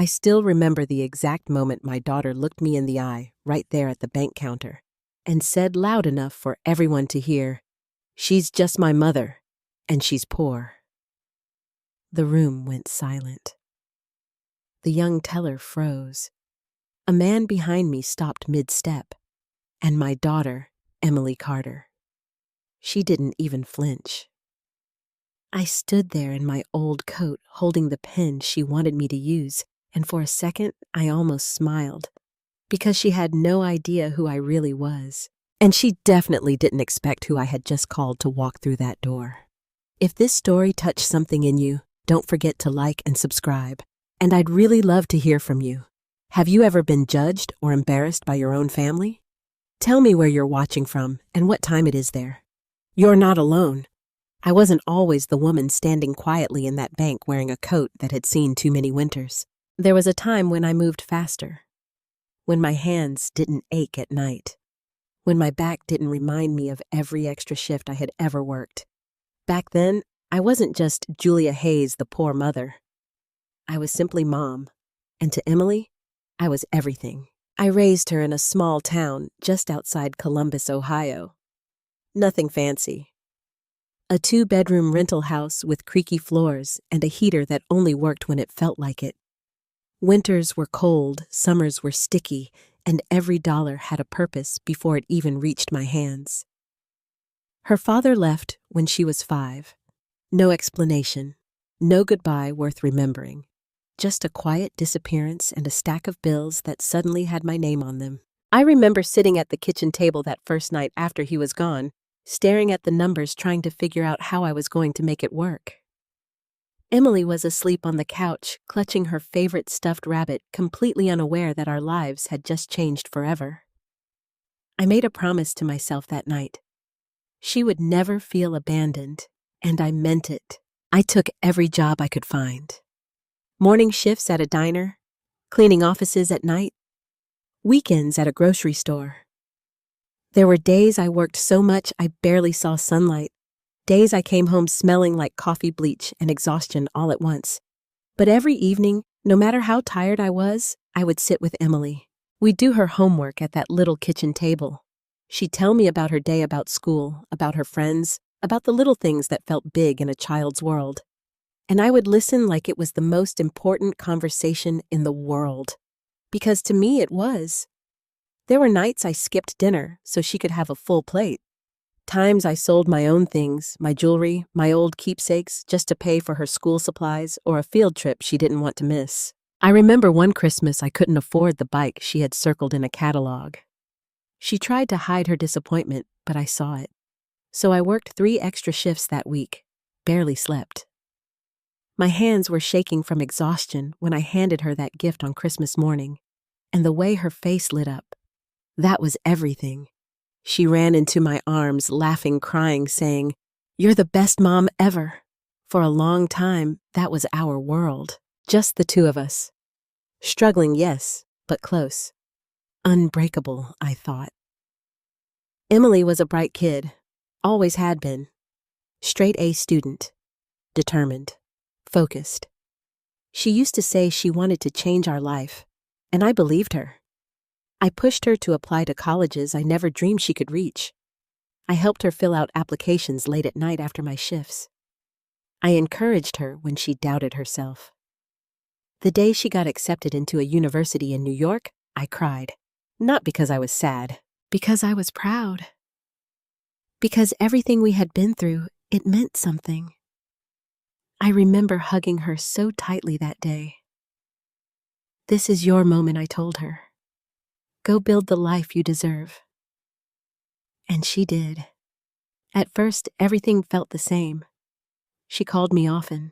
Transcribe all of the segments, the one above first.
I still remember the exact moment my daughter looked me in the eye, right there at the bank counter, and said loud enough for everyone to hear, "She's just my mother, and she's poor." The room went silent. The young teller froze. A man behind me stopped mid-step, and my daughter, Emily Carter. She didn't even flinch. I stood there in my old coat holding the pen she wanted me to use, and for a second I almost smiled, because she had no idea who I really was. And she definitely didn't expect who I had just called to walk through that door. If this story touched something in you, don't forget to like and subscribe. And I'd really love to hear from you. Have you ever been judged or embarrassed by your own family? Tell me where you're watching from and what time it is there. You're not alone. I wasn't always the woman standing quietly in that bank wearing a coat that had seen too many winters. There was a time when I moved faster, when my hands didn't ache at night, when my back didn't remind me of every extra shift I had ever worked. Back then, I wasn't just Julia Hayes, the poor mother. I was simply Mom, and to Emily, I was everything. I raised her in a small town just outside Columbus, Ohio. Nothing fancy. A 2-bedroom rental house with creaky floors and a heater that only worked when it felt like it. Winters were cold, summers were sticky, and every dollar had a purpose before it even reached my hands. Her father left when she was 5. No explanation, no goodbye worth remembering. Just a quiet disappearance and a stack of bills that suddenly had my name on them. I remember sitting at the kitchen table that first night after he was gone, staring at the numbers trying to figure out how I was going to make it work. Emily was asleep on the couch, clutching her favorite stuffed rabbit, completely unaware that our lives had just changed forever. I made a promise to myself that night. She would never feel abandoned, and I meant it. I took every job I could find. Morning shifts at a diner, cleaning offices at night, weekends at a grocery store. There were days I worked so much I barely saw sunlight, days I came home smelling like coffee bleach and exhaustion all at once. But every evening, no matter how tired I was, I would sit with Emily. We'd do her homework at that little kitchen table. She'd tell me about her day, about school, about her friends, about the little things that felt big in a child's world. And I would listen like it was the most important conversation in the world. Because to me it was. There were nights I skipped dinner so she could have a full plate. Times I sold my own things, my jewelry, my old keepsakes, just to pay for her school supplies or a field trip she didn't want to miss. I remember one Christmas I couldn't afford the bike she had circled in a catalog. She tried to hide her disappointment, but I saw it. So I worked 3 extra shifts that week, barely slept. My hands were shaking from exhaustion when I handed her that gift on Christmas morning, and the way her face lit up, that was everything. She ran into my arms, laughing, crying, saying, "You're the best mom ever." For a long time, that was our world, just the 2 of us. Struggling, yes, but close. Unbreakable, I thought. Emily was a bright kid, always had been. Straight A student, determined, focused. She used to say she wanted to change our life, and I believed her. I pushed her to apply to colleges I never dreamed she could reach. I helped her fill out applications late at night after my shifts. I encouraged her when she doubted herself. The day she got accepted into a university in New York, I cried. Not because I was sad, because I was proud. Because everything we had been through, it meant something. I remember hugging her so tightly that day. "This is your moment," I told her. "Go build the life you deserve." And she did. At first, everything felt the same. She called me often,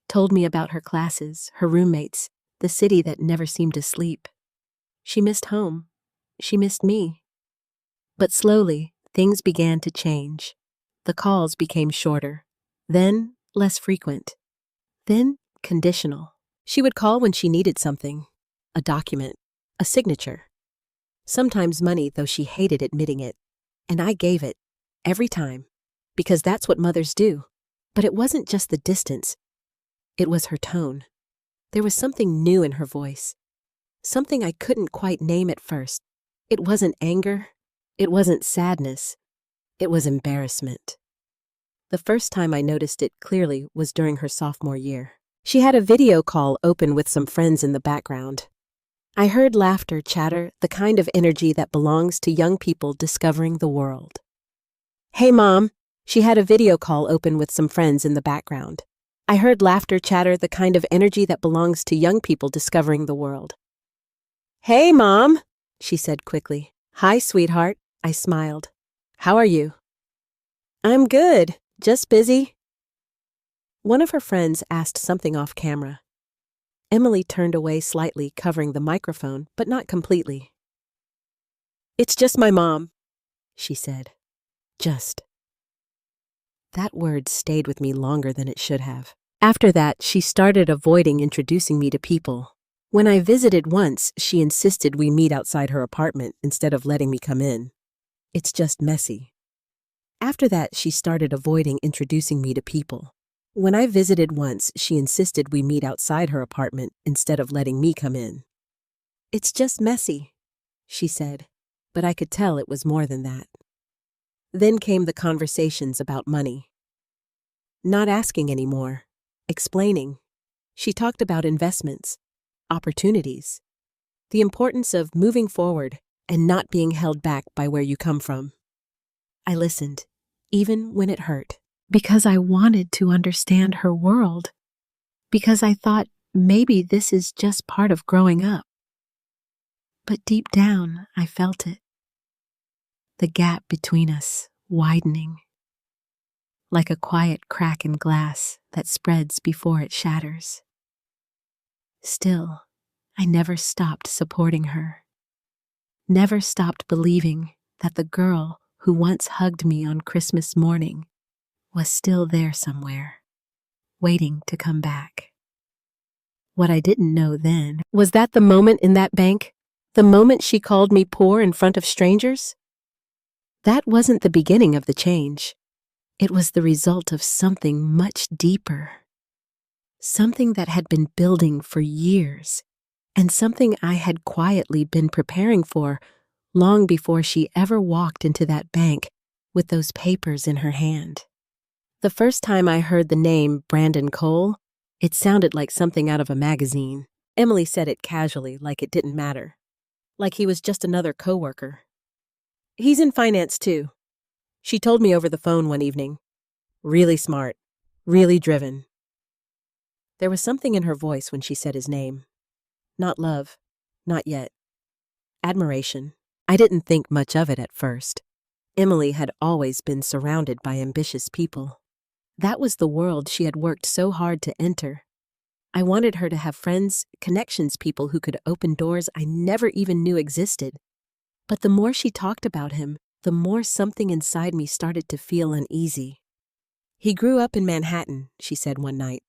told me about her classes, her roommates, the city that never seemed to sleep. She missed home. She missed me. But slowly, things began to change. The calls became shorter, then less frequent, then conditional. She would call when she needed something, a document, a signature. Sometimes money, though she hated admitting it. And I gave it, every time, because that's what mothers do. But it wasn't just the distance. It was her tone. There was something new in her voice, something I couldn't quite name at first. It wasn't anger, it wasn't sadness, it was embarrassment. The first time I noticed it clearly was during her sophomore year. She had a video call open with some friends in the background. I heard laughter, chatter, the kind of energy that belongs to young people discovering the world. "Hey, Mom." She had a video call open with some friends in the background. I heard laughter, chatter, the kind of energy that belongs to young people discovering the world. "Hey, Mom," she said quickly. "Hi, sweetheart," I smiled. "How are you?" "I'm good, just busy." One of her friends asked something off camera. Emily turned away slightly, covering the microphone, but not completely. "It's just my mom," she said. Just. That word stayed with me longer than it should have. After that, she started avoiding introducing me to people. When I visited once, she insisted we meet outside her apartment instead of letting me come in. It's just messy. After that, she started avoiding introducing me to people. When I visited once, she insisted we meet outside her apartment instead of letting me come in. "It's just messy," she said, but I could tell it was more than that. Then came the conversations about money. Not asking anymore, explaining. She talked about investments, opportunities, the importance of moving forward and not being held back by where you come from. I listened, even when it hurt, because I wanted to understand her world, because I thought maybe this is just part of growing up. But deep down, I felt it. The gap between us widening, like a quiet crack in glass that spreads before it shatters. Still, I never stopped supporting her, never stopped believing that the girl who once hugged me on Christmas morning was still there somewhere, waiting to come back. What I didn't know then was that the moment in that bank, the moment she called me poor in front of strangers, that wasn't the beginning of the change. It was the result of something much deeper, something that had been building for years, and something I had quietly been preparing for long before she ever walked into that bank with those papers in her hand. The first time I heard the name Brandon Cole, it sounded like something out of a magazine. Emily said it casually, like it didn't matter, like he was just another coworker. "He's in finance too," she told me over the phone one evening. "Really smart, really driven." There was something in her voice when she said his name. Not love, not yet. Admiration. I didn't think much of it at first. Emily had always been surrounded by ambitious people. That was the world she had worked so hard to enter. I wanted her to have friends, connections, people who could open doors I never even knew existed. But the more she talked about him, the more something inside me started to feel uneasy. "He grew up in Manhattan," she said one night.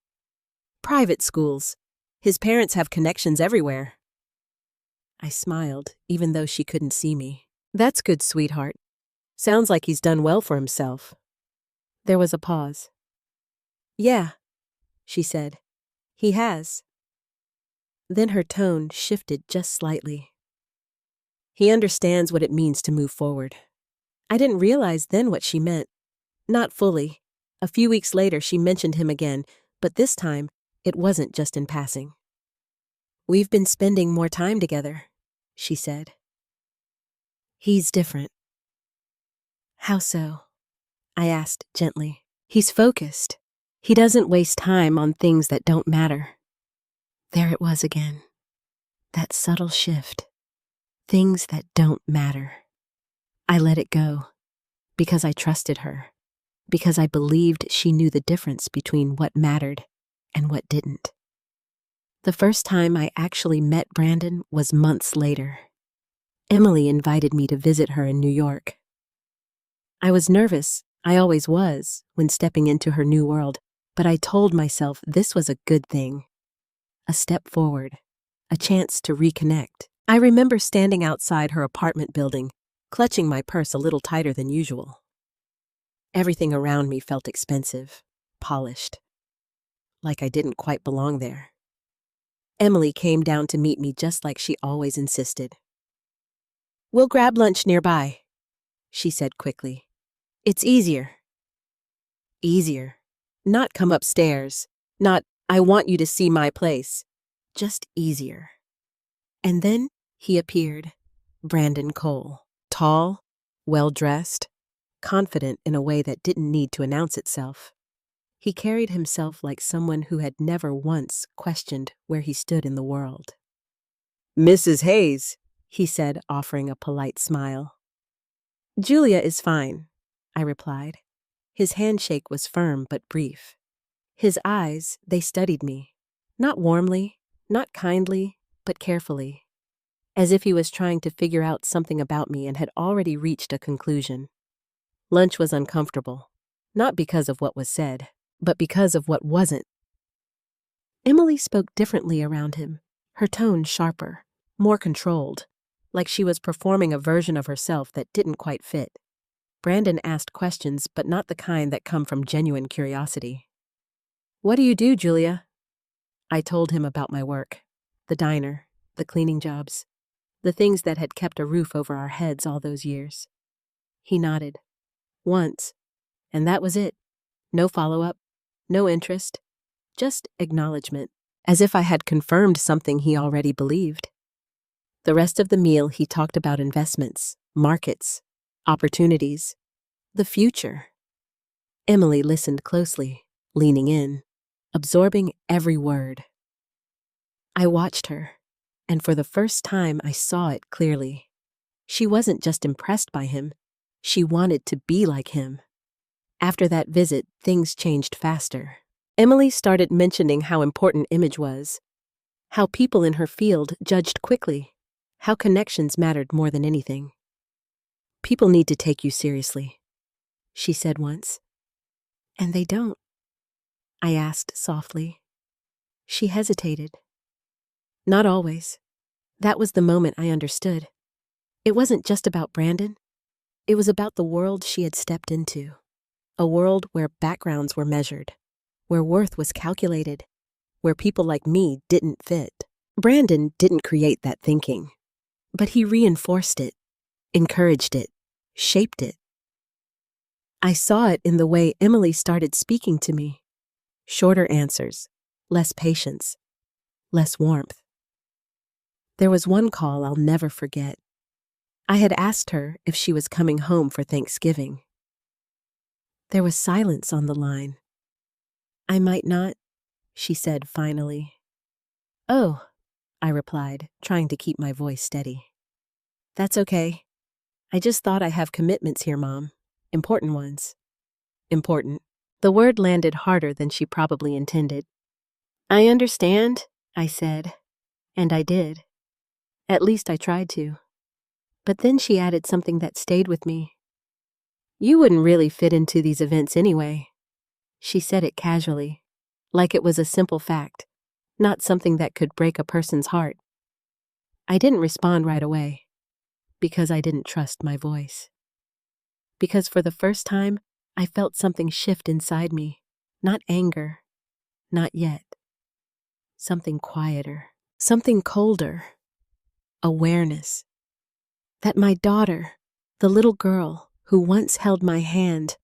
"Private schools. His parents have connections everywhere." I smiled, even though she couldn't see me. "That's good, sweetheart. Sounds like he's done well for himself." There was a pause. "Yeah," she said. "He has." Then her tone shifted just slightly. "He understands what it means to move forward." I didn't realize then what she meant. Not fully. A few weeks later, she mentioned him again, but this time, it wasn't just in passing. "We've been spending more time together," she said. "He's different." "How so?" I asked gently. "He's focused. He doesn't waste time on things that don't matter." There it was again. That subtle shift. Things that don't matter. I let it go because I trusted her, because I believed she knew the difference between what mattered and what didn't. The first time I actually met Brandon was months later. Emily invited me to visit her in New York. I was nervous, I always was, when stepping into her new world, but I told myself this was a good thing. A step forward, a chance to reconnect. I remember standing outside her apartment building, clutching my purse a little tighter than usual. Everything around me felt expensive, polished, like I didn't quite belong there. Emily came down to meet me just like she always insisted. "We'll grab lunch nearby," she said quickly. "It's easier." Easier. Not come upstairs. Not, "I want you to see my place." Just easier. And then he appeared. Brandon Cole. Tall, well-dressed, confident in a way that didn't need to announce itself. He carried himself like someone who had never once questioned where he stood in the world. "Mrs. Hayes," he said, offering a polite smile. "Julia is fine," I replied. His handshake was firm but brief. His eyes, they studied me. Not warmly, not kindly, but carefully. As if he was trying to figure out something about me and had already reached a conclusion. Lunch was uncomfortable, not because of what was said, but because of what wasn't. Emily spoke differently around him, her tone sharper, more controlled, like she was performing a version of herself that didn't quite fit. Brandon asked questions, but not the kind that come from genuine curiosity. "What do you do, Julia?" I told him about my work, the diner, the cleaning jobs, the things that had kept a roof over our heads all those years. He nodded. Once. And that was it. No follow-up, no interest, just acknowledgement, as if I had confirmed something he already believed. The rest of the meal he talked about investments, markets, opportunities, the future. Emily listened closely, leaning in, absorbing every word. I watched her, and for the first time I saw it clearly. She wasn't just impressed by him, she wanted to be like him. After that visit, things changed faster. Emily started mentioning how important image was, how people in her field judged quickly, how connections mattered more than anything. "People need to take you seriously," she said once. "And they don't?" I asked softly. She hesitated. "Not always." That was the moment I understood. It wasn't just about Brandon. It was about the world she had stepped into. A world where backgrounds were measured, where worth was calculated, where people like me didn't fit. Brandon didn't create that thinking, but he reinforced it, encouraged it, shaped it. I saw it in the way Emily started speaking to me. Shorter answers, less patience, less warmth. There was one call I'll never forget. I had asked her if she was coming home for Thanksgiving. There was silence on the line. "I might not," she said finally. "Oh," I replied, trying to keep my voice steady. "That's okay. I just thought I have commitments here, Mom. Important ones." Important. The word landed harder than she probably intended. "I understand," I said, and I did. At least I tried to. But then she added something that stayed with me. "You wouldn't really fit into these events anyway." She said it casually, like it was a simple fact, not something that could break a person's heart. I didn't respond right away, because I didn't trust my voice. Because for the first time, I felt something shift inside me. Not anger, not yet. Something quieter, something colder. Awareness. That my daughter, the little girl who once held my hand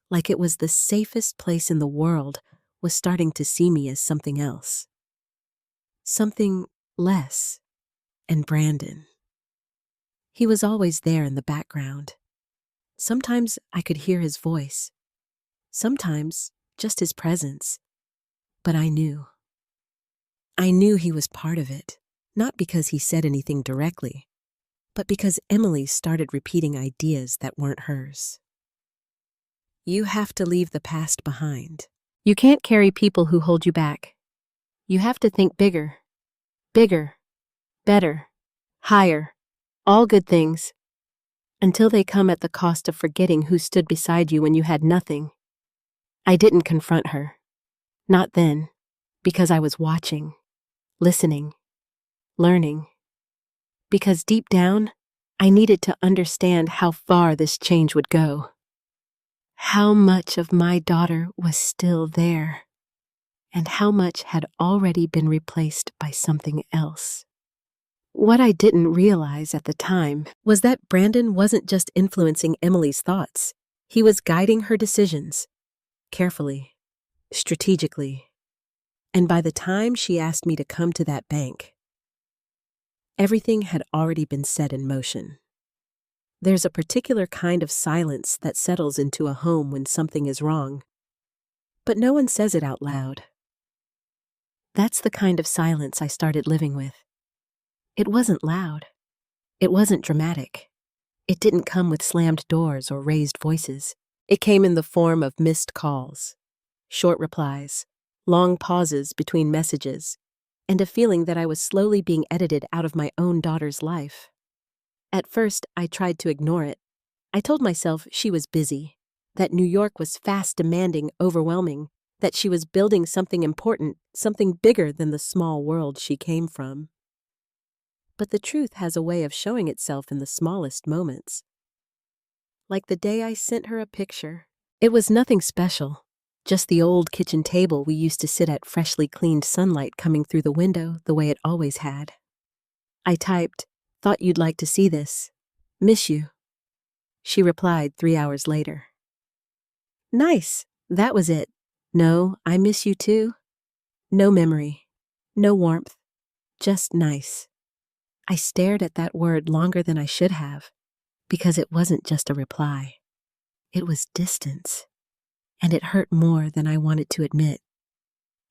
like it was the safest place in the world, was starting to see me as something else. Something less. And Brandon. He was always there in the background. Sometimes I could hear his voice. Sometimes just his presence. But I knew. I knew he was part of it, not because he said anything directly, but because Emily started repeating ideas that weren't hers. You have to leave the past behind. You can't carry people who hold you back. You have to think bigger. Bigger. Better. Higher. All good things. Until they come at the cost of forgetting who stood beside you when you had nothing. I didn't confront her. Not then. Because I was watching. Listening. Learning. Because deep down, I needed to understand how far this change would go. How much of my daughter was still there. and how much had already been replaced by something else. What I didn't realize at the time was that Brandon wasn't just influencing Emily's thoughts. He was guiding her decisions, carefully, strategically. And by the time she asked me to come to that bank, everything had already been set in motion. There's a particular kind of silence that settles into a home when something is wrong, but no one says it out loud. That's the kind of silence I started living with. It wasn't loud. It wasn't dramatic. It didn't come with slammed doors or raised voices. It came in the form of missed calls, short replies, long pauses between messages, and a feeling that I was slowly being edited out of my own daughter's life. At first, I tried to ignore it. I told myself she was busy, that New York was fast, demanding, overwhelming, that she was building something important, something bigger than the small world she came from. But the truth has a way of showing itself in the smallest moments. Like the day I sent her a picture. It was nothing special, just the old kitchen table we used to sit at, freshly cleaned sunlight coming through the window the way it always had. I typed, "Thought you'd like to see this. Miss you." She replied 3 hours later. Nice, that was it. No, I miss you too. No memory, no warmth, just nice. I stared at that word longer than I should have, because it wasn't just a reply. It was distance, and it hurt more than I wanted to admit.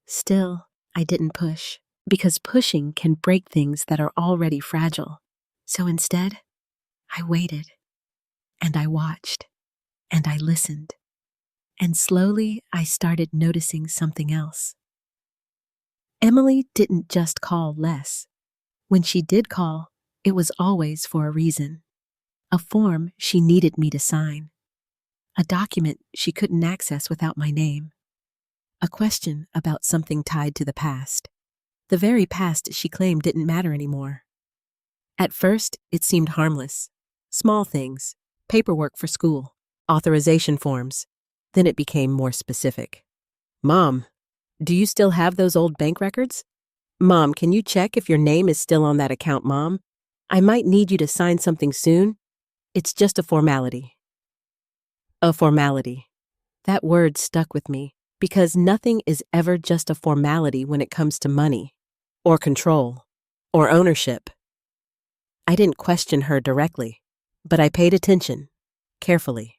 Still, I didn't push, because pushing can break things that are already fragile. So instead, I waited, and I watched, and I listened, and slowly I started noticing something else. Emily didn't just call less. When she did call, it was always for a reason. A form she needed me to sign. A document she couldn't access without my name. A question about something tied to the past. The very past she claimed didn't matter anymore. At first, it seemed harmless. Small things, paperwork for school, authorization forms. Then it became more specific. "Mom, do you still have those old bank records? Mom, can you check if your name is still on that account, Mom? I might need you to sign something soon. It's just a formality." A formality. That word stuck with me because nothing is ever just a formality when it comes to money, or control, or ownership. I didn't question her directly, but I paid attention, carefully,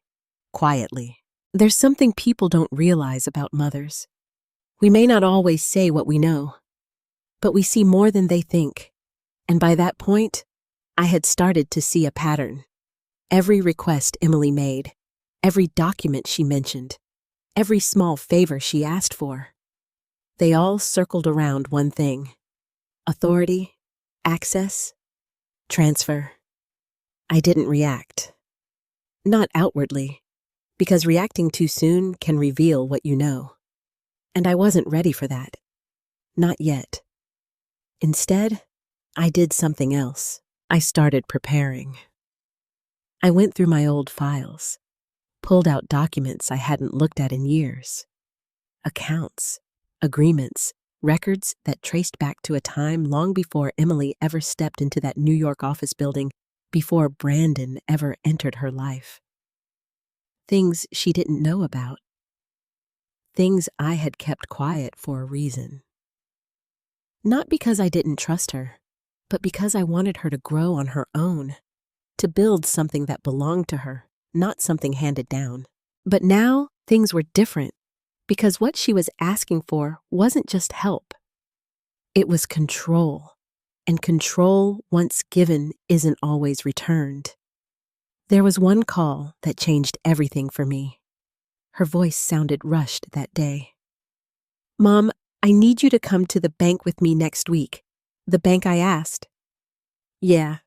quietly. There's something people don't realize about mothers. We may not always say what we know, but we see more than they think. And by that point, I had started to see a pattern. Every request Emily made, every document she mentioned, every small favor she asked for, they all circled around one thing: authority, access, transfer. I didn't react. Not outwardly, because reacting too soon can reveal what you know. And I wasn't ready for that. Not yet. Instead, I did something else. I started preparing. I went through my old files, pulled out documents I hadn't looked at in years. Accounts, agreements, records that traced back to a time long before Emily ever stepped into that New York office building, before Brandon ever entered her life. Things she didn't know about. Things I had kept quiet for a reason. Not because I didn't trust her, but because I wanted her to grow on her own, to build something that belonged to her, not something handed down. But now things were different, because what she was asking for wasn't just help. It was control, and control once given isn't always returned. There was one call that changed everything for me. Her voice sounded rushed that day. "Mom, I need you to come to the bank with me next week. The bank I asked." "Yeah,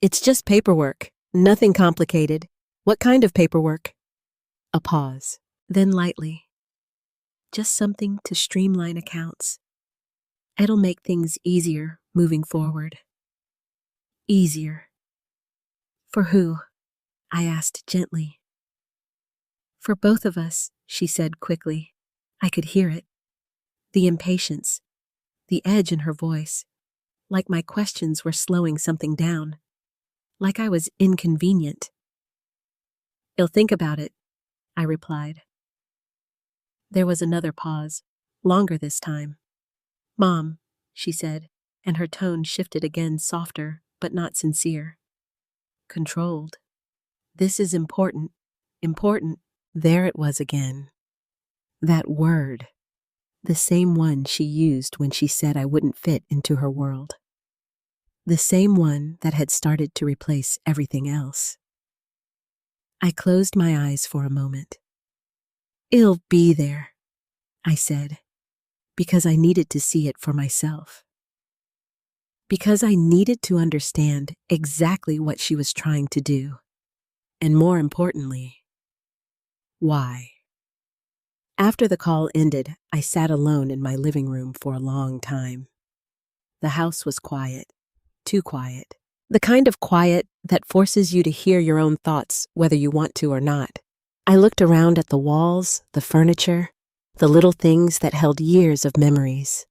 it's just paperwork, nothing complicated. What kind of paperwork?" A pause, then lightly. "Just something to streamline accounts. It'll make things easier moving forward." Easier. For who? I asked gently. "For both of us," she said quickly. I could hear it. The impatience, the edge in her voice, like my questions were slowing something down, like I was inconvenient. "He'll think about it," I replied. There was another pause, longer this time. "Mom," she said, and her tone shifted again, softer, but not sincere. Controlled. "This is important. Important." There it was again. That word. The same one she used when she said I wouldn't fit into her world. The same one that had started to replace everything else. I closed my eyes for a moment. "It'll be there," I said, because I needed to see it for myself. Because I needed to understand exactly what she was trying to do. And more importantly, why. After the call ended, I sat alone in my living room for a long time. The house was quiet, too quiet. The kind of quiet that forces you to hear your own thoughts whether you want to or not. I looked around at the walls, the furniture, the little things that held years of memories.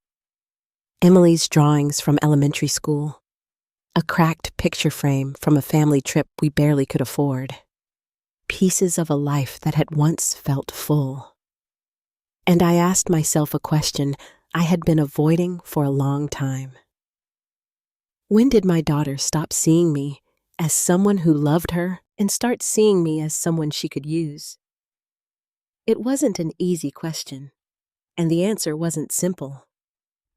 Emily's drawings from elementary school, a cracked picture frame from a family trip we barely could afford, pieces of a life that had once felt full. And I asked myself a question I had been avoiding for a long time. When did my daughter stop seeing me as someone who loved her and start seeing me as someone she could use? It wasn't an easy question, and the answer wasn't simple,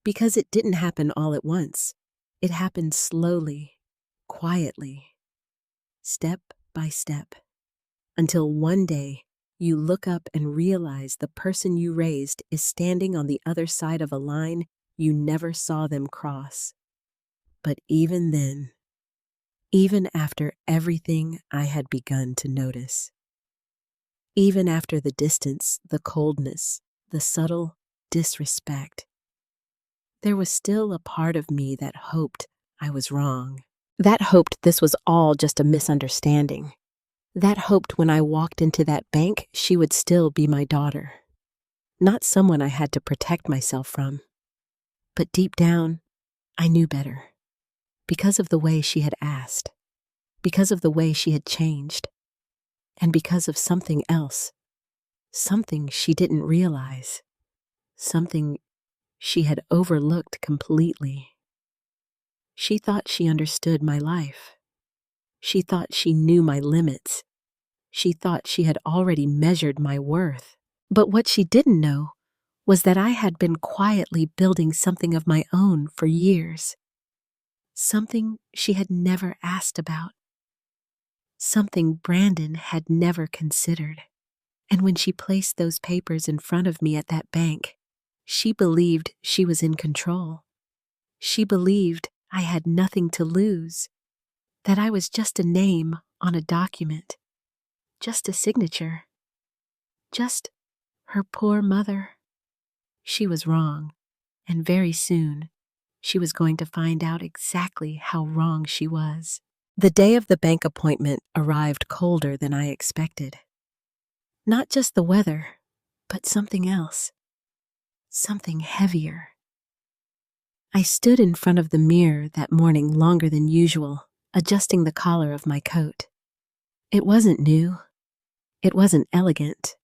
because it didn't happen all at once. It happened slowly, quietly, step by step, until one day you look up and realize the person you raised is standing on the other side of a line you never saw them cross. But even then, even after everything I had begun to notice, even after the distance, the coldness, the subtle disrespect, there was still a part of me that hoped I was wrong. That hoped this was all just a misunderstanding. That hoped when I walked into that bank, she would still be my daughter. Not someone I had to protect myself from. But deep down, I knew better. Because of the way she had asked. Because of the way she had changed. And because of something else. Something she didn't realize. Something she had overlooked completely. She thought she understood my life. She thought she knew my limits. She thought she had already measured my worth. But what she didn't know was that I had been quietly building something of my own for years. Something she had never asked about. Something Brandon had never considered. And when she placed those papers in front of me at that bank, she believed she was in control. She believed I had nothing to lose, that I was just a name on a document, just a signature, just her poor mother. She was wrong, and very soon she was going to find out exactly how wrong she was. The day of the bank appointment arrived colder than I expected. Not just the weather, but something else. Something heavier. I stood in front of the mirror that morning longer than usual, adjusting the collar of my coat. It wasn't new. It wasn't elegant.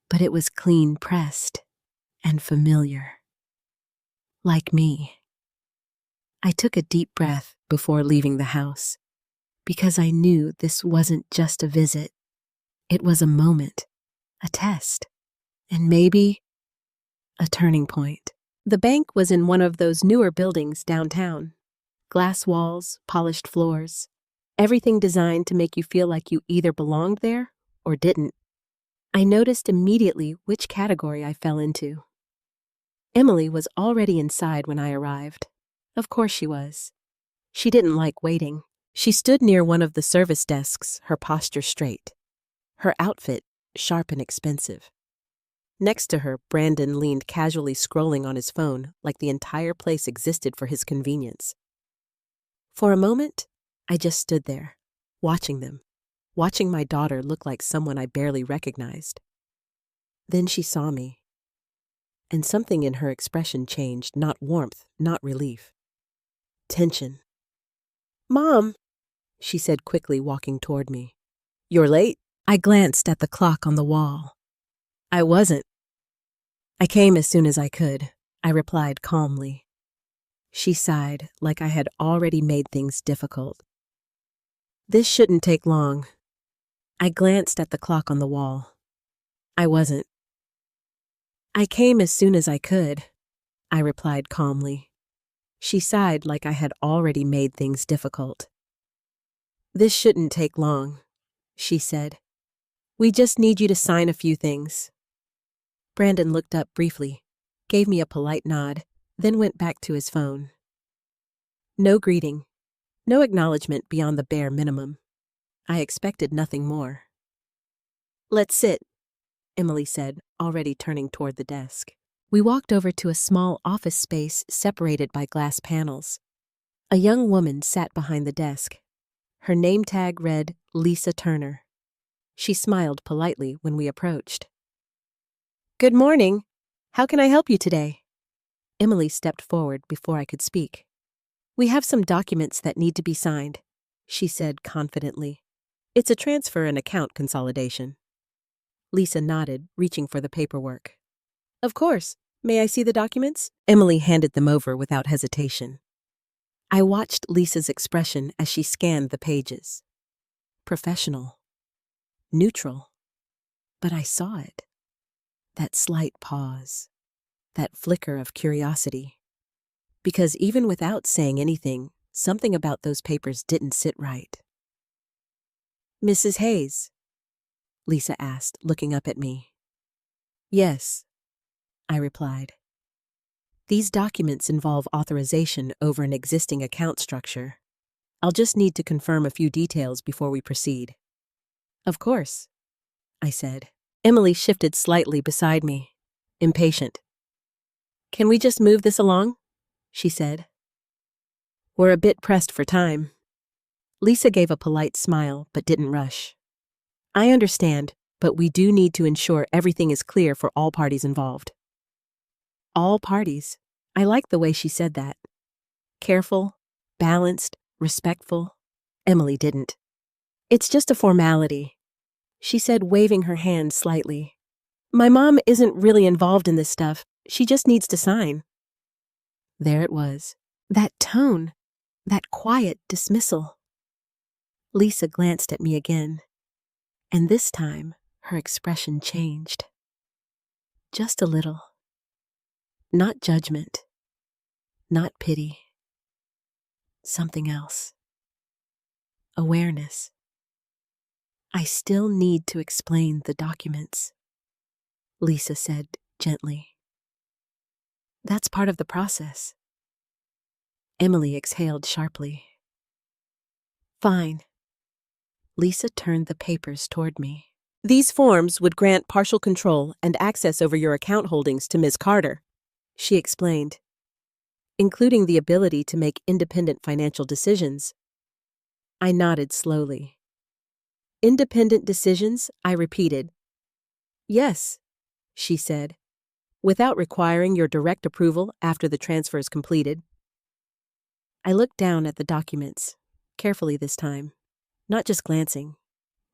But it was clean pressed and familiar. Like me. I took a deep breath before leaving the house, because I knew this wasn't just a visit. It was a moment, a test, and maybe a turning point. The bank was in one of those newer buildings downtown. Glass walls, polished floors, everything designed to make you feel like you either belonged there or didn't. I noticed immediately which category I fell into. Emily was already inside when I arrived. Of course she was. She didn't like waiting. She stood near one of the service desks, her posture straight. Her outfit sharp and expensive. Next to her, Brandon leaned casually scrolling on his phone like the entire place existed for his convenience. For a moment, I just stood there, watching them, watching my daughter look like someone I barely recognized. Then she saw me. and something in her expression changed, not warmth, not relief. Tension. "Mom," she said quickly, walking toward me. "You're late." I glanced at the clock on the wall. I wasn't. "I came as soon as I could," I replied calmly. She sighed, like I had already made things difficult. "This shouldn't take long." I glanced at the clock on the wall. I wasn't. "I came as soon as I could," I replied calmly. She sighed, like I had already made things difficult. "This shouldn't take long," she said. "We just need you to sign a few things." Brandon looked up briefly, gave me a polite nod, then went back to his phone. No greeting, no acknowledgement beyond the bare minimum. I expected nothing more. "Let's sit," Emily said, already turning toward the desk. We walked over to a small office space separated by glass panels. A young woman sat behind the desk. Her name tag read Lisa Turner. She smiled politely when we approached. "Good morning. How can I help you today?" Emily stepped forward before I could speak. "We have some documents that need to be signed," she said confidently. "It's a transfer and account consolidation." Lisa nodded, reaching for the paperwork. "Of course. May I see the documents?" Emily handed them over without hesitation. I watched Lisa's expression as she scanned the pages. Professional. Neutral. But I saw it. That slight pause. That flicker of curiosity. Because even without saying anything, something about those papers didn't sit right. "Mrs. Hayes?" Lisa asked, looking up at me. "Yes," I replied. "These documents involve authorization over an existing account structure. I'll just need to confirm a few details before we proceed." "Of course," I said. Emily shifted slightly beside me, impatient. "Can we just move this along?" she said. "We're a bit pressed for time." Lisa gave a polite smile but didn't rush. "I understand, but we do need to ensure everything is clear for all parties involved." All parties. I liked the way she said that. Careful, balanced, respectful. Emily didn't. "It's just a formality," she said, waving her hand slightly. "My mom isn't really involved in this stuff. She just needs to sign." There it was. That tone. That quiet dismissal. Lisa glanced at me again, and this time her expression changed. Just a little. Not judgment. Not pity. Something else. Awareness. "I still need to explain the documents," Lisa said gently. "That's part of the process." Emily exhaled sharply. "Fine." Lisa turned the papers toward me. "These forms would grant partial control and access over your account holdings to Ms. Carter," she explained, "including the ability to make independent financial decisions." I nodded slowly. "Independent decisions?" I repeated. "Yes," she said, "without requiring your direct approval after the transfer is completed." I looked down at the documents, carefully this time, not just glancing,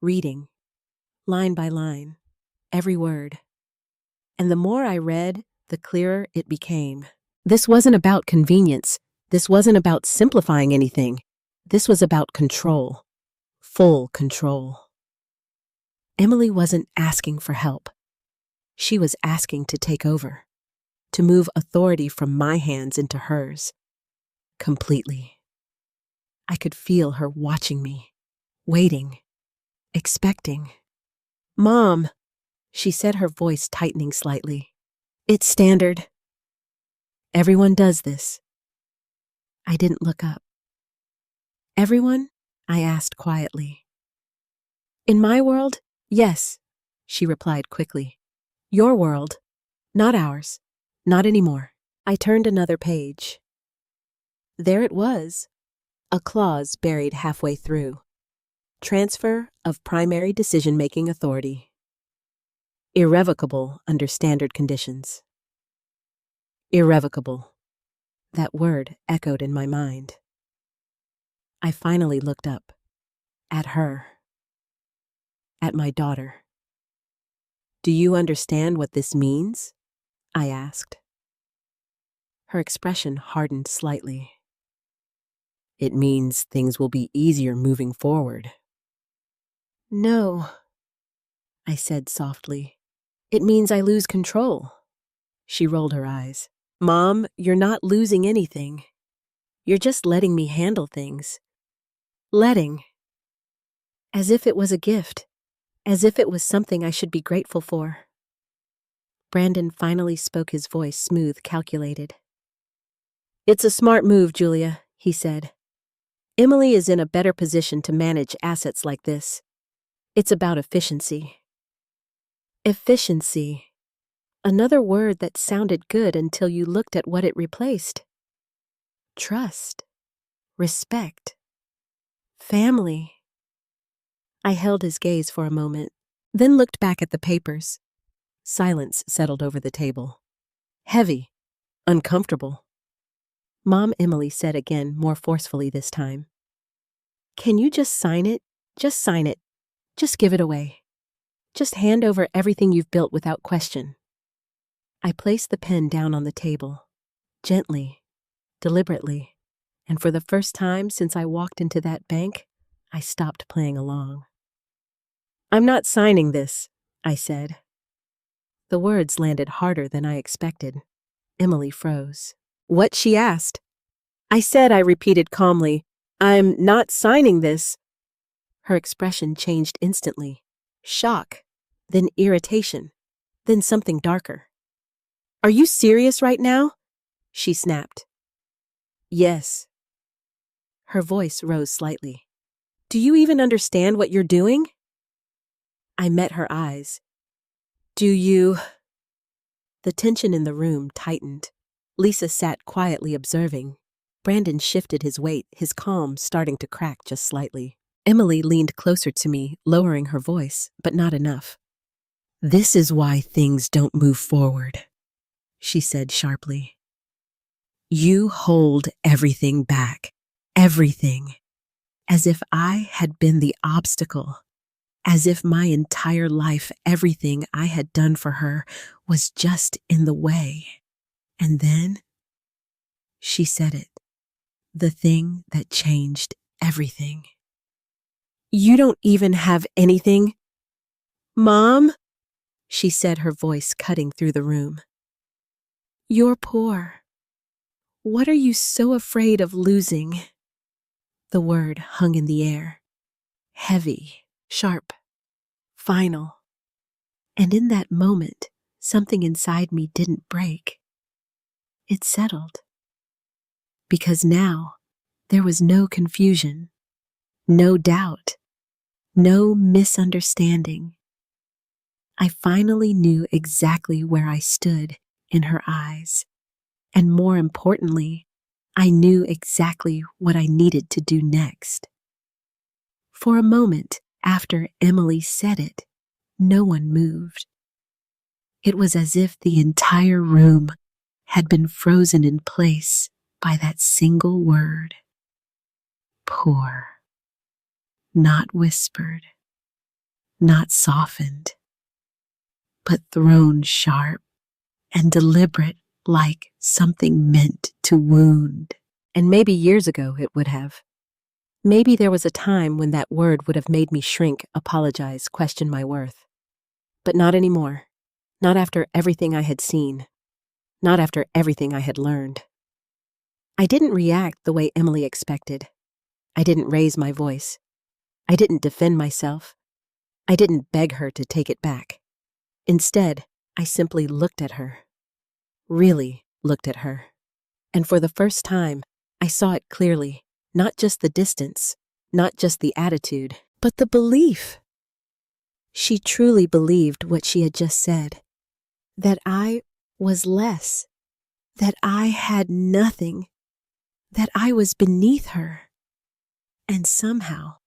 reading, line by line, every word. And the more I read, the clearer it became. This wasn't about convenience. This wasn't about simplifying anything. This was about control. Full control. Emily wasn't asking for help. She was asking to take over, to move authority from my hands into hers. Completely. I could feel her watching me, waiting, expecting. "Mom," she said, her voice tightening slightly. "It's standard. Everyone does this." I didn't look up. "Everyone?" I asked quietly. "In my world, yes," she replied quickly. "Your world, not ours, not anymore." I turned another page. There it was, a clause buried halfway through. Transfer of primary decision-making authority. Irrevocable under standard conditions. Irrevocable. That word echoed in my mind. I finally looked up. At her. At my daughter. "Do you understand what this means?" I asked. Her expression hardened slightly. "It means things will be easier moving forward." "No," I said softly. "It means I lose control." She rolled her eyes. "Mom, you're not losing anything. You're just letting me handle things. Letting. As if it was a gift. As if it was something I should be grateful for." Brandon finally spoke, his voice smooth, calculated. "It's a smart move, Julia," he said. "Emily is in a better position to manage assets like this. It's about efficiency." Efficiency. Another word that sounded good until you looked at what it replaced. Trust. Respect. Family. I held his gaze for a moment, then looked back at the papers. Silence settled over the table. Heavy. Uncomfortable. Mom Emily said again, more forcefully this time. "Can you just sign it? Just sign it. Just give it away. Just hand over everything you've built without question." I placed the pen down on the table, gently, deliberately, and for the first time since I walked into that bank, I stopped playing along. "I'm not signing this," I said. The words landed harder than I expected. Emily froze. "What?" she asked. "I said," I repeated calmly, "I'm not signing this." Her expression changed instantly. Shock, then irritation, then something darker. "Are you serious right now?" she snapped. "Yes." Her voice rose slightly. "Do you even understand what you're doing?" I met her eyes. "Do you?" The tension in the room tightened. Lisa sat quietly observing. Brandon shifted his weight, his calm starting to crack just slightly. Emily leaned closer to me, lowering her voice, but not enough. "This is why things don't move forward," she said sharply. "You hold everything back. Everything. As if I had been the obstacle. As if my entire life, everything I had done for her, was just in the way. And then," she said it, "the thing that changed everything. You don't even have anything." "Mom," she said, her voice cutting through the room. "You're poor. What are you so afraid of losing?" The word hung in the air. Heavy, sharp, final. And in that moment, something inside me didn't break. It settled. Because now, there was no confusion, no doubt, no misunderstanding. I finally knew exactly where I stood in her eyes. And more importantly, I knew exactly what I needed to do next. For a moment after Emily said it, no one moved. It was as if the entire room had been frozen in place by that single word. Poor. Not whispered, not softened, but thrown sharp and deliberate like something meant to wound. And maybe years ago it would have. Maybe there was a time when that word would have made me shrink, apologize, question my worth. But not anymore. Not after everything I had seen. Not after everything I had learned. I didn't react the way Emily expected. I didn't raise my voice. I didn't defend myself. I didn't beg her to take it back. Instead, I simply looked at her. Really looked at her. And for the first time, I saw it clearly. Not just the distance, not just the attitude, but the belief. She truly believed what she had just said. That I was less. That I had nothing. That I was beneath her. And somehow,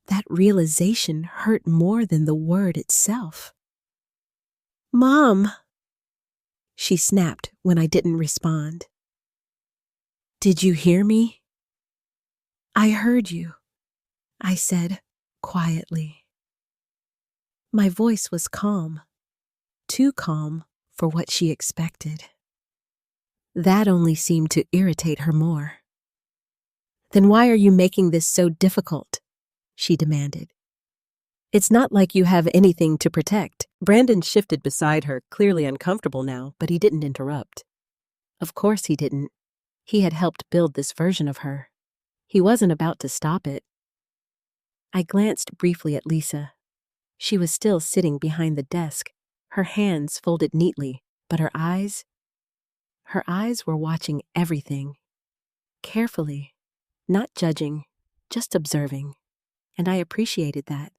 that realization hurt more than the word itself. "Mom," she snapped when I didn't respond. Did you hear me? I heard you, I said quietly. My voice was calm, too calm for what she expected. That only seemed to irritate her more. Then why are you making this so difficult? She demanded. It's not like you have anything to protect. Brandon shifted beside her, clearly uncomfortable now, but he didn't interrupt. Of course he didn't. He had helped build this version of her. He wasn't about to stop it. I glanced briefly at Lisa. She was still sitting behind the desk, her hands folded neatly, but her eyes were watching everything. Carefully, not judging, just observing. And I appreciated that,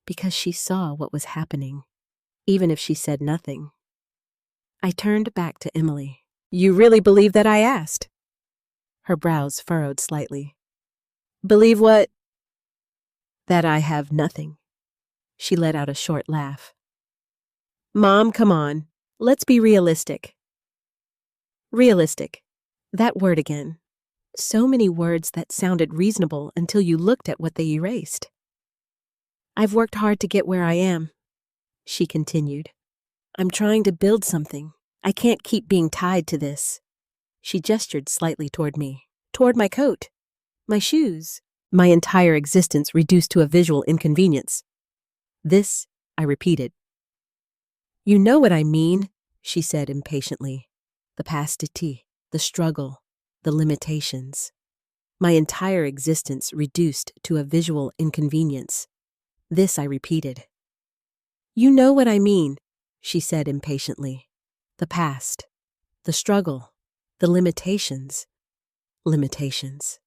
because she saw what was happening, even if she said nothing. I turned back to Emily. You really believe that I asked? Her brows furrowed slightly. Believe what? That I have nothing. She let out a short laugh. Mom, come on. Let's be realistic. Realistic. That word again. So many words that sounded reasonable until you looked at what they erased. I've worked hard to get where I am, she continued. I'm trying to build something. I can't keep being tied to this. She gestured slightly toward me, toward my coat, my shoes, my entire existence reduced to a visual inconvenience. This, I repeated. You know what I mean, she said impatiently. The pastity, the struggle, the limitations. My entire existence reduced to a visual inconvenience. This I repeated. You know what I mean, she said impatiently. The past, the struggle, the limitations. Limitations.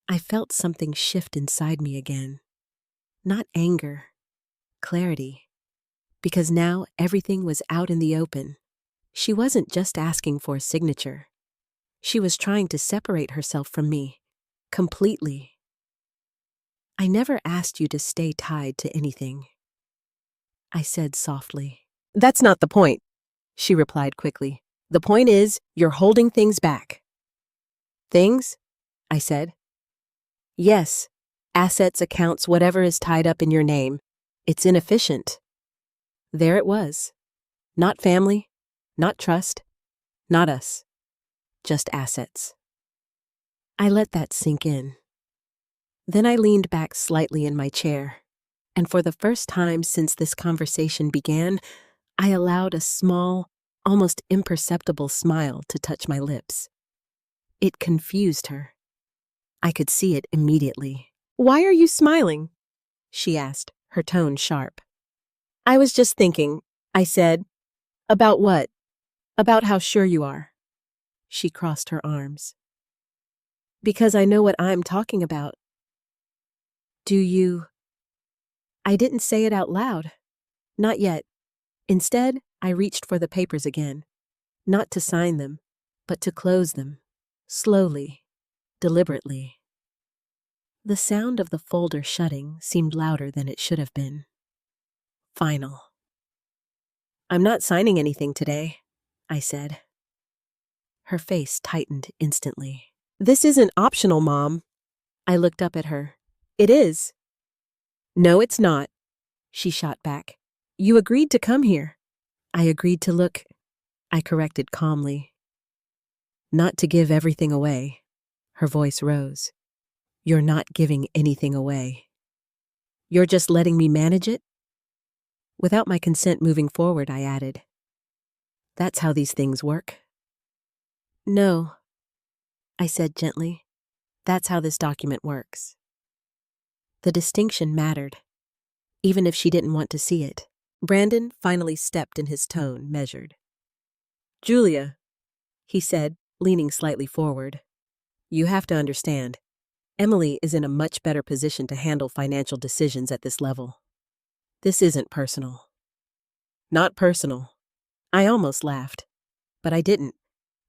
I felt something shift inside me again. Not anger, clarity. Because now everything was out in the open. She wasn't just asking for a signature. She was trying to separate herself from me, completely. I never asked you to stay tied to anything, I said softly. That's not the point, she replied quickly. The point is, you're holding things back. Things? I said. Yes, assets, accounts, whatever is tied up in your name. It's inefficient. There it was. Not family, not trust, not us. Just assets. I let that sink in. Then I leaned back slightly in my chair, and for the first time since this conversation began, I allowed a small, almost imperceptible smile to touch my lips. It confused her. I could see it immediately. Why are you smiling? She asked, her tone sharp. I was just thinking, I said. About what? About how sure you are. She crossed her arms. Because I know what I'm talking about. Do you? I didn't say it out loud. Not yet. Instead, I reached for the papers again. Not to sign them, but to close them. Slowly, deliberately. The sound of the folder shutting seemed louder than it should have been. Final. I'm not signing anything today, I said. Her face tightened instantly. This isn't optional, Mom. I looked up at her. It is. No, it's not, she shot back. You agreed to come here. I agreed to look, I corrected calmly. Not to give everything away. Her voice rose. You're not giving anything away. You're just letting me manage it? Without my consent moving forward, I added. That's how these things work. No, I said gently. That's how this document works. The distinction mattered, even if she didn't want to see it. Brandon finally stepped in, his tone measured. Julia, he said, leaning slightly forward. You have to understand, Emily is in a much better position to handle financial decisions at this level. This isn't personal. Not personal. I almost laughed, but I didn't,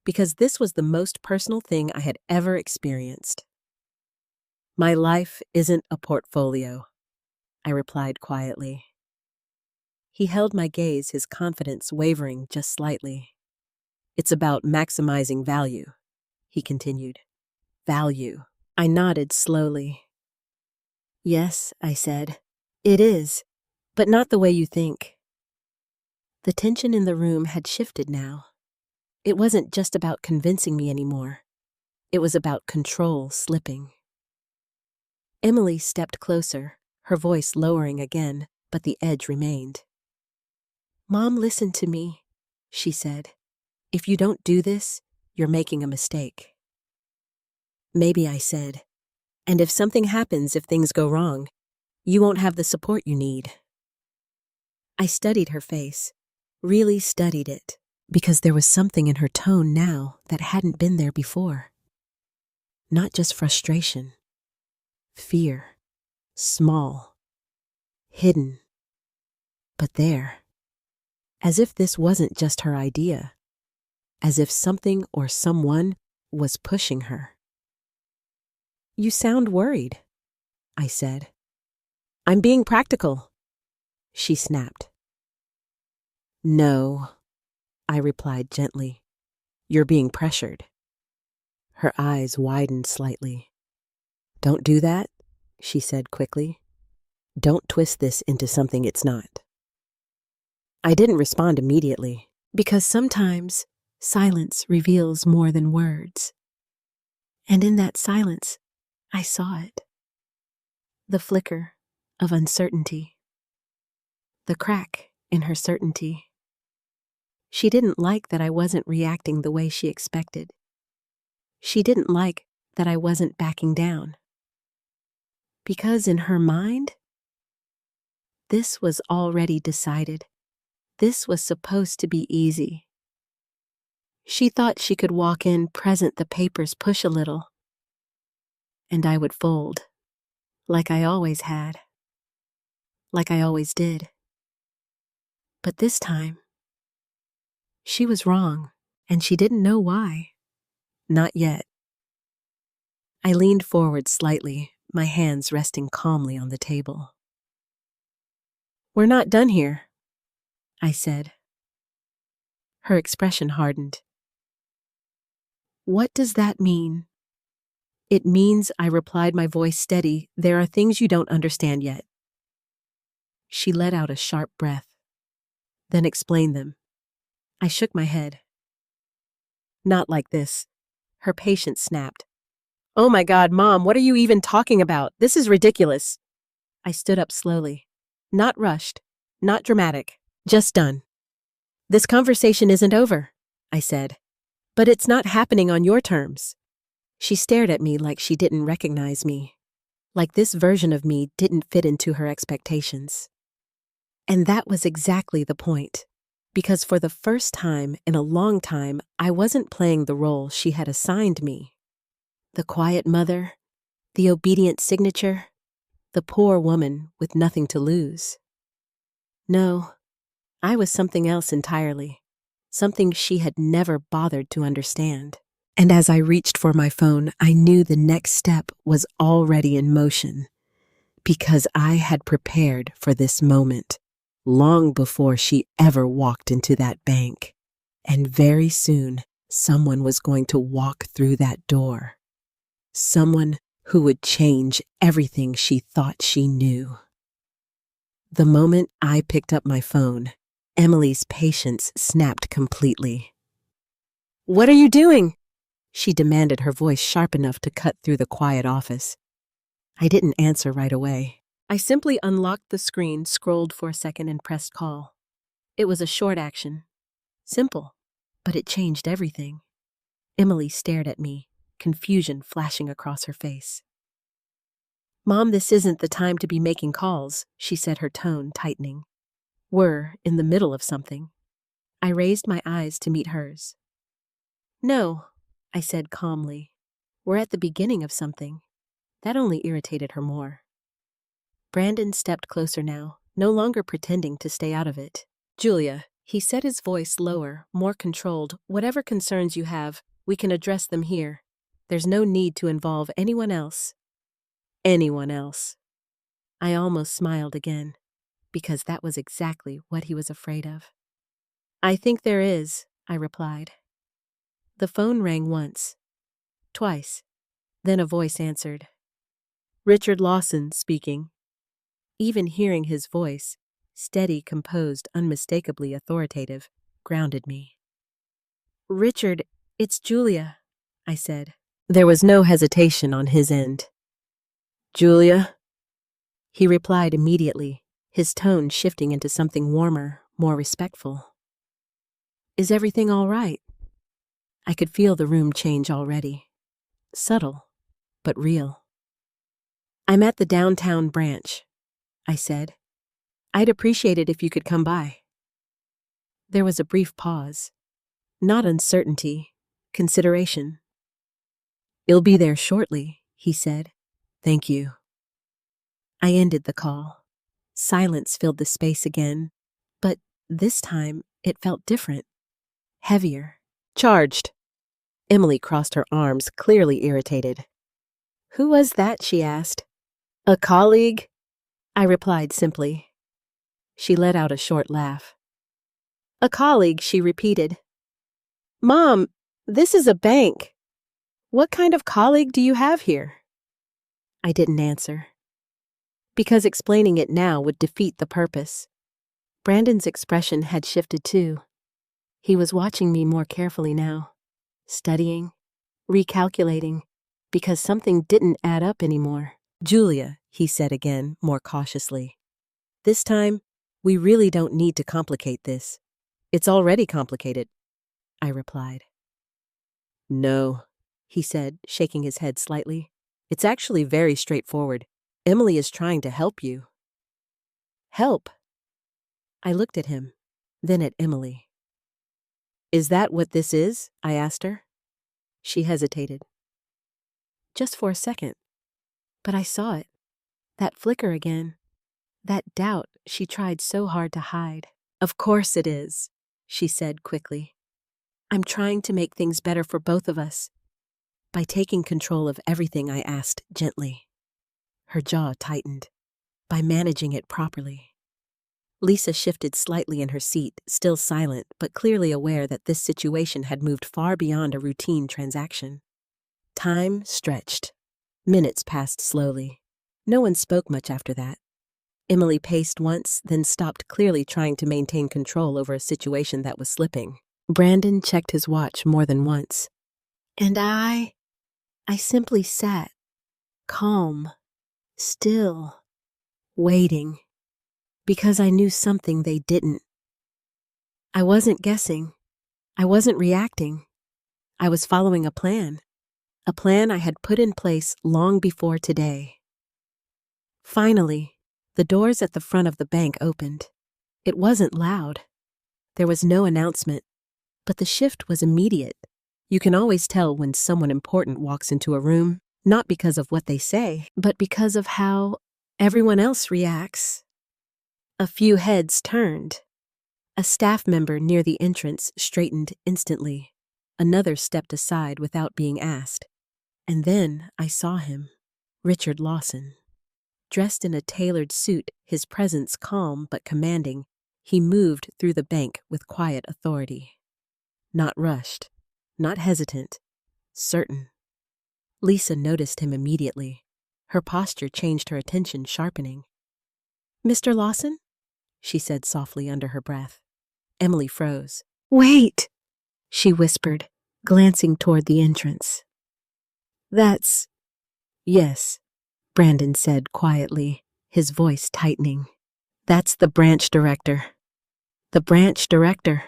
because this was the most personal thing I had ever experienced. My life isn't a portfolio, I replied quietly. He held my gaze, his confidence wavering just slightly. It's about maximizing value, he continued. Value. I nodded slowly. Yes, I said. It is, but not the way you think. The tension in the room had shifted now. It wasn't just about convincing me anymore. It was about control slipping. Emily stepped closer, her voice lowering again, but the edge remained. Mom, listen to me, she said. If you don't do this, you're making a mistake. Maybe, I said. And if something happens, if things go wrong, you won't have the support you need. I studied her face, really studied it, because there was something in her tone now that hadn't been there before. Not just frustration. Fear. Small. Hidden. But there. As if this wasn't just her idea. As if something or someone was pushing her. You sound worried, I said. I'm being practical, she snapped. No, I replied gently. You're being pressured. Her eyes widened slightly. Don't do that, she said quickly. Don't twist this into something it's not. I didn't respond immediately, because sometimes silence reveals more than words. And in that silence, I saw it. The flicker of uncertainty. The crack in her certainty. She didn't like that I wasn't reacting the way she expected. She didn't like that I wasn't backing down. Because in her mind, this was already decided. This was supposed to be easy. She thought she could walk in, present the papers, push a little, and I would fold, like I always had, like I always did. But this time, she was wrong, and she didn't know why. Not yet. I leaned forward slightly, my hands resting calmly on the table. We're not done here, I said. Her expression hardened. What does that mean? It means, I replied, my voice steady, there are things you don't understand yet. She let out a sharp breath, then explained them. I shook my head. Not like this. Her patience snapped. Oh my God, Mom, what are you even talking about? This is ridiculous. I stood up slowly. Not rushed, not dramatic, just done. This conversation isn't over, I said. But it's not happening on your terms. She stared at me like she didn't recognize me, like this version of me didn't fit into her expectations. And that was exactly the point, because for the first time in a long time, I wasn't playing the role she had assigned me. The quiet mother, the obedient signature, the poor woman with nothing to lose. No, I was something else entirely, something she had never bothered to understand. And as I reached for my phone, I knew the next step was already in motion, because I had prepared for this moment long before she ever walked into that bank. And very soon, someone was going to walk through that door. Someone who would change everything she thought she knew. The moment I picked up my phone, Emily's patience snapped completely. What are you doing? She demanded, her voice sharp enough to cut through the quiet office. I didn't answer right away. I simply unlocked the screen, scrolled for a second, and pressed call. It was a short action. Simple, but it changed everything. Emily stared at me, confusion flashing across her face. Mom, this isn't the time to be making calls, she said, her tone tightening. We're in the middle of something. I raised my eyes to meet hers. No, I said calmly. We're at the beginning of something. That only irritated her more. Brandon stepped closer now, no longer pretending to stay out of it. Julia, he said, his voice lower, more controlled, whatever concerns you have, we can address them here. There's no need to involve anyone else. Anyone else. I almost smiled again. because that was exactly what he was afraid of. "I think there is," I replied. The phone rang once, twice, then a voice answered. "Richard Lawson speaking." Even hearing his voice, steady, composed, unmistakably authoritative, grounded me. "Richard, it's Julia," I said. There was no hesitation on his end. "Julia?" He replied immediately, his tone shifting into something warmer, more respectful. "Is everything all right?" I could feel the room change already. Subtle, but real. "I'm at the downtown branch," I said. "I'd appreciate it if you could come by." There was a brief pause. Not uncertainty, consideration. "You'll be there shortly," he said. "Thank you." I ended the call. Silence filled the space again, but this time it felt different. Heavier. "Charged." Emily crossed her arms, clearly irritated. "Who was that?" she asked. "A colleague?" I replied simply. She let out a short laugh. "A colleague," she repeated. "Mom, this is a bank. What kind of colleague do you have here?" I didn't answer, because explaining it now would defeat the purpose. Brandon's expression had shifted too. He was watching me more carefully now, studying, recalculating, because something didn't add up anymore. "Julia," he said again, more cautiously. "This time, we really don't need to complicate this. It's already complicated," I replied. "No," he said, shaking his head slightly. "It's actually very straightforward. Emily is trying to help you." "Help?" I looked at him, then at Emily. "Is that what this is?" I asked her. She hesitated. Just for a second. But I saw it. That flicker again. That doubt she tried so hard to hide. "Of course it is," she said quickly. "I'm trying to make things better for both of us. By taking control of everything," I asked gently. Her jaw tightened. "By managing it properly." Lisa shifted slightly in her seat, still silent, but clearly aware that this situation had moved far beyond a routine transaction. Time stretched. Minutes passed slowly. No one spoke much after that. Emily paced once, then stopped, clearly trying to maintain control over a situation that was slipping. Brandon checked his watch more than once. And I simply sat, calm, still, waiting, because I knew something they didn't. I wasn't guessing. I wasn't reacting. I was following a plan I had put in place long before today. Finally, the doors at the front of the bank opened. It wasn't loud. There was no announcement, but the shift was immediate. You can always tell when someone important walks into a room, not because of what they say, but because of how everyone else reacts. A few heads turned. A staff member near the entrance straightened instantly. Another stepped aside without being asked. And then I saw him, Richard Lawson. Dressed in a tailored suit, his presence calm but commanding, he moved through the bank with quiet authority. Not rushed, not hesitant, certain. Lisa noticed him immediately. Her posture changed, her attention sharpening. "Mr. Lawson?" she said softly under her breath. Emily froze. "Wait!" she whispered, glancing toward the entrance. "That's—" "Yes," Brandon said quietly, his voice tightening. "That's the branch director." "The branch director."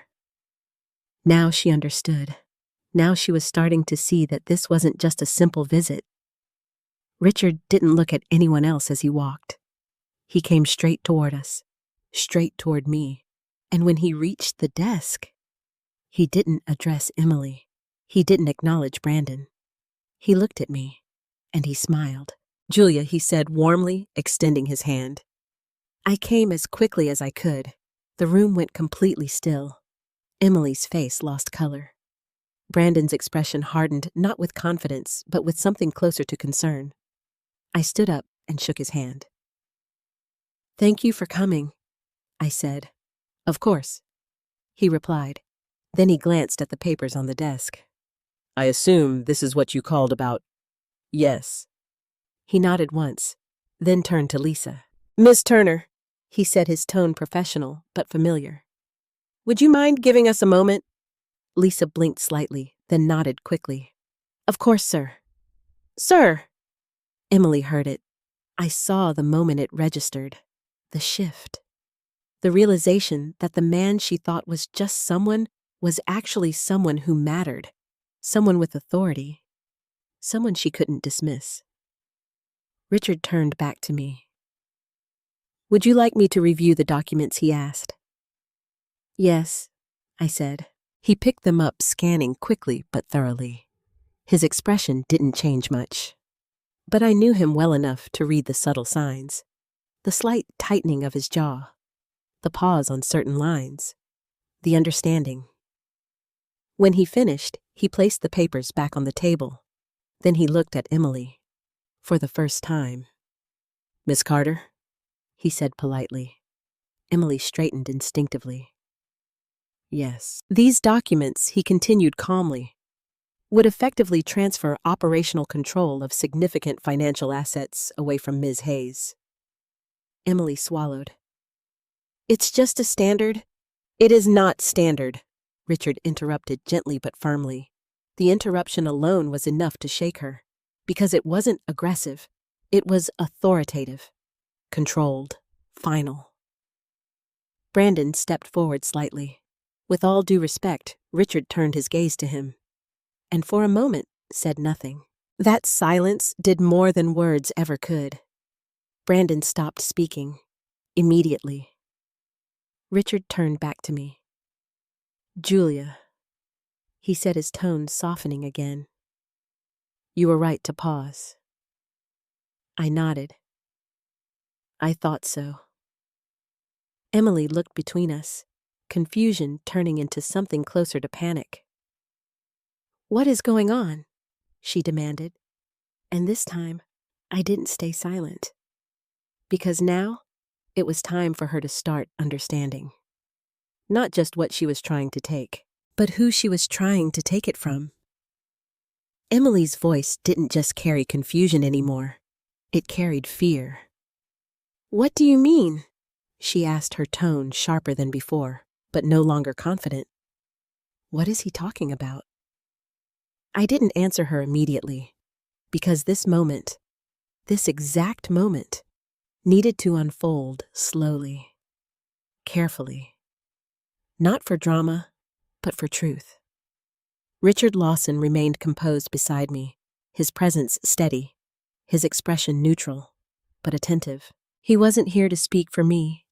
Now she understood. Now she was starting to see that this wasn't just a simple visit. Richard didn't look at anyone else as he walked. He came straight toward us, straight toward me. And when he reached the desk, he didn't address Emily. He didn't acknowledge Brandon. He looked at me, and he smiled. "Julia," he said warmly, extending his hand. I came as quickly as I could. The room went completely still. Emily's face lost color. Brandon's expression hardened, not with confidence, but with something closer to concern. I stood up and shook his hand. "Thank you for coming," I said. Of course, he replied. Then he glanced at the papers on the desk. I assume this is what you called about. Yes. He nodded once, then turned to Lisa. Miss Turner, he said, his tone professional but familiar. Would you mind giving us a moment? Lisa blinked slightly, then nodded quickly. Of course, sir. Sir! Emily heard it. I saw the moment it registered. The shift. The realization that the man she thought was just someone was actually someone who mattered. Someone with authority. Someone she couldn't dismiss. Richard turned back to me. Would you like me to review the documents, he asked. Yes, I said. He picked them up, scanning quickly but thoroughly. His expression didn't change much. But I knew him well enough to read the subtle signs. The slight tightening of his jaw. The pause on certain lines. The understanding. When he finished, he placed the papers back on the table. Then he looked at Emily. For the first time. Miss Carter? He said politely. Emily straightened instinctively. Yes. These documents, he continued calmly, would effectively transfer operational control of significant financial assets away from Ms. Hayes. Emily swallowed. It's just a standard. It is not standard, Richard interrupted gently but firmly. The interruption alone was enough to shake her, because it wasn't aggressive. It was authoritative, controlled, final. Brandon stepped forward slightly. With all due respect, Richard turned his gaze to him, and for a moment said nothing. That silence did more than words ever could. Brandon stopped speaking, immediately. Richard turned back to me. Julia, he said, his tone softening again. You were right to pause. I nodded. I thought so. Emily looked between us, confusion turning into something closer to panic. What is going on? She demanded. And this time, I didn't stay silent. Because now, it was time for her to start understanding. Not just what she was trying to take, but who she was trying to take it from. Emily's voice didn't just carry confusion anymore. It carried fear. What do you mean? She asked, her tone sharper than before, but no longer confident. What is he talking about? I didn't answer her immediately, because this moment, this exact moment, needed to unfold slowly, carefully. Not for drama, but for truth. Richard Lawson remained composed beside me, his presence steady, his expression neutral, but attentive. He wasn't here to speak for me.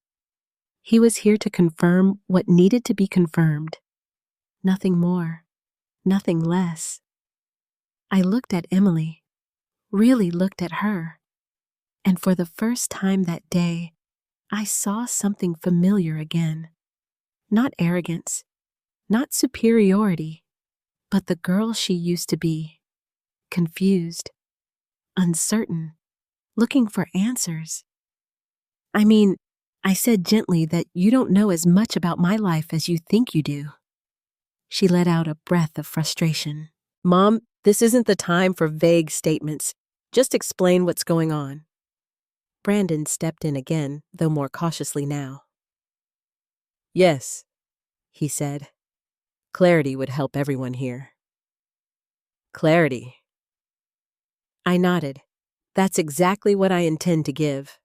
He was here to confirm what needed to be confirmed. Nothing more, nothing less. I looked at Emily, really looked at her, and for the first time that day, I saw something familiar again. Not arrogance, not superiority, but the girl she used to be. Confused, uncertain, looking for answers. I said gently that you don't know as much about my life as you think you do. She let out a breath of frustration. Mom, this isn't the time for vague statements. Just explain what's going on. Brandon stepped in again, though more cautiously now. Yes, he said. Clarity would help everyone here. Clarity. I nodded. That's exactly what I intend to give.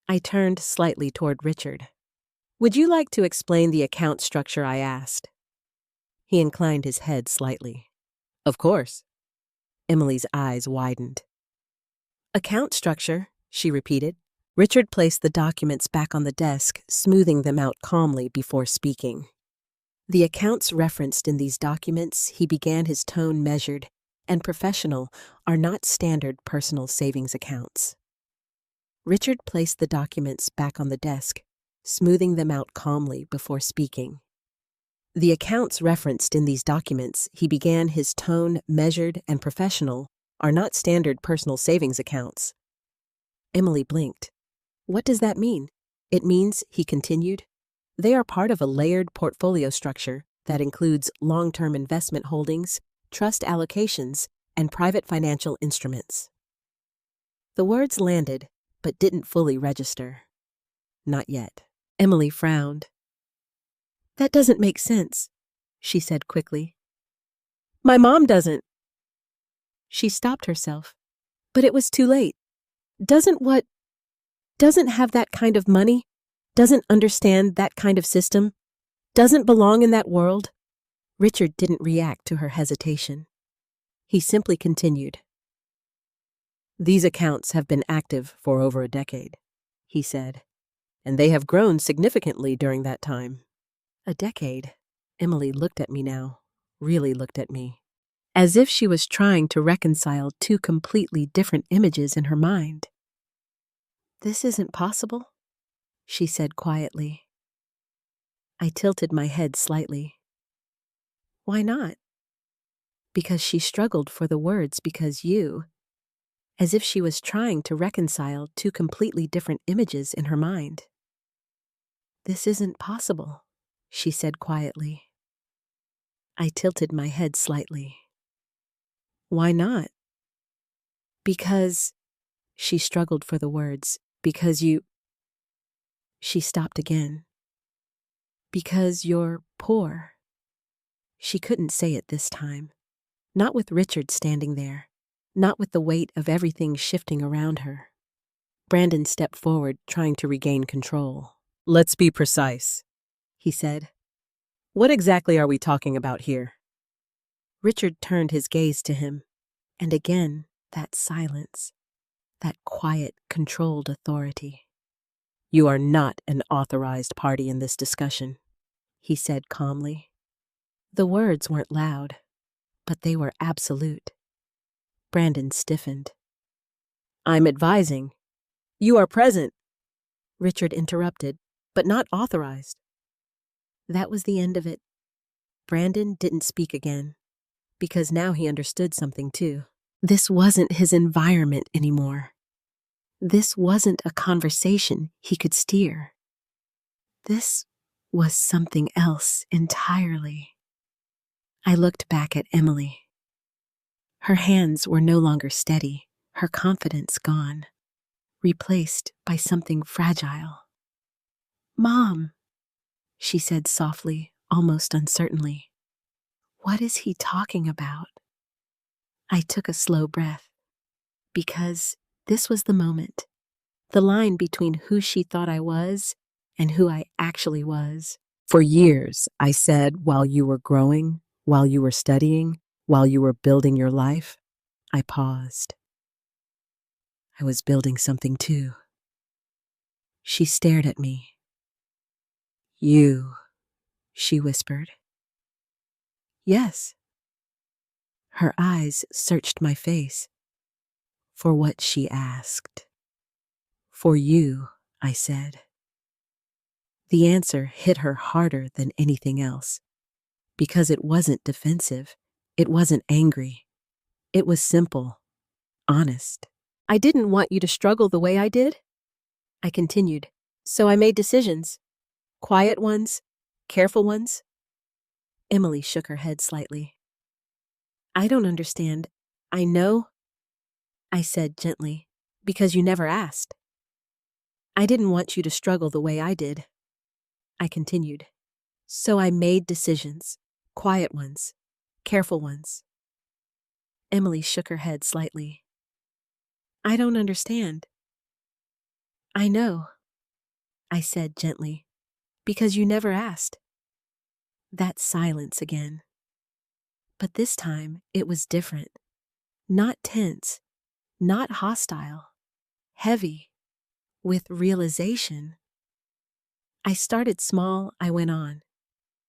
I turned slightly toward Richard. Would you like to explain the account structure I asked? He inclined his head slightly. Of course. Emily's eyes widened. Account structure, she repeated. Richard placed the documents back on the desk, smoothing them out calmly before speaking. The accounts referenced in these documents, he began, his tone measured and professional, are not standard personal savings accounts. Richard placed the documents back on the desk, smoothing them out calmly before speaking. The accounts referenced in these documents, he began, his tone measured and professional, are not standard personal savings accounts. Emily blinked. What does that mean? It means, he continued, they are part of a layered portfolio structure that includes long-term investment holdings, trust allocations, and private financial instruments. The words landed, but didn't fully register. Not yet. Emily frowned. That doesn't make sense, she said quickly. My mom doesn't. She stopped herself, but it was too late. Doesn't have that kind of money, doesn't understand that kind of system, doesn't belong in that world. Richard didn't react to her hesitation. He simply continued. These accounts have been active for over a decade, he said, and they have grown significantly during that time. A decade? Emily looked at me now, really looked at me, as if she was trying to reconcile two completely different images in her mind. This isn't possible, she said quietly. I tilted my head slightly. Why not? Because she struggled for the words because you, as if she was trying to reconcile two completely different images in her mind. This isn't possible, she said quietly. I tilted my head slightly. Why not? Because, she struggled for the words, because you... She stopped again. Because you're poor. She couldn't say it this time. Not with Richard standing there. Not with the weight of everything shifting around her. Brandon stepped forward, trying to regain control. Let's be precise, he said. What exactly are we talking about here? Richard turned his gaze to him, and again, that silence, that quiet, controlled authority. You are not an authorized party in this discussion, he said calmly. The words weren't loud, but they were absolute. Brandon stiffened. I'm advising. You are present, Richard interrupted, but not authorized. That was the end of it. Brandon didn't speak again, because now he understood something too. This wasn't his environment anymore. This wasn't a conversation he could steer. This was something else entirely. I looked back at Emily. Her hands were no longer steady, her confidence gone, replaced by something fragile. Mom, she said softly, almost uncertainly. What is he talking about? I took a slow breath, because this was the moment, the line between who she thought I was and who I actually was. For years, I said, while you were growing, while you were studying, while you were building your life, I paused. I was building something too. She stared at me. You, she whispered. Yes. Her eyes searched my face for what she asked. For you, I said. The answer hit her harder than anything else, because it wasn't defensive, it wasn't angry. It was simple, honest. I didn't want you to struggle the way I did, I continued, so I made decisions. Quiet ones, careful ones. Emily shook her head slightly. I don't understand. I know, I said gently, because you never asked. I didn't want you to struggle the way I did, I continued. So I made decisions, quiet ones, careful ones. Emily shook her head slightly. I don't understand. I know, I said gently, because you never asked. That silence again. But this time it was different. Not tense, not hostile, heavy, with realization. I started small, I went on.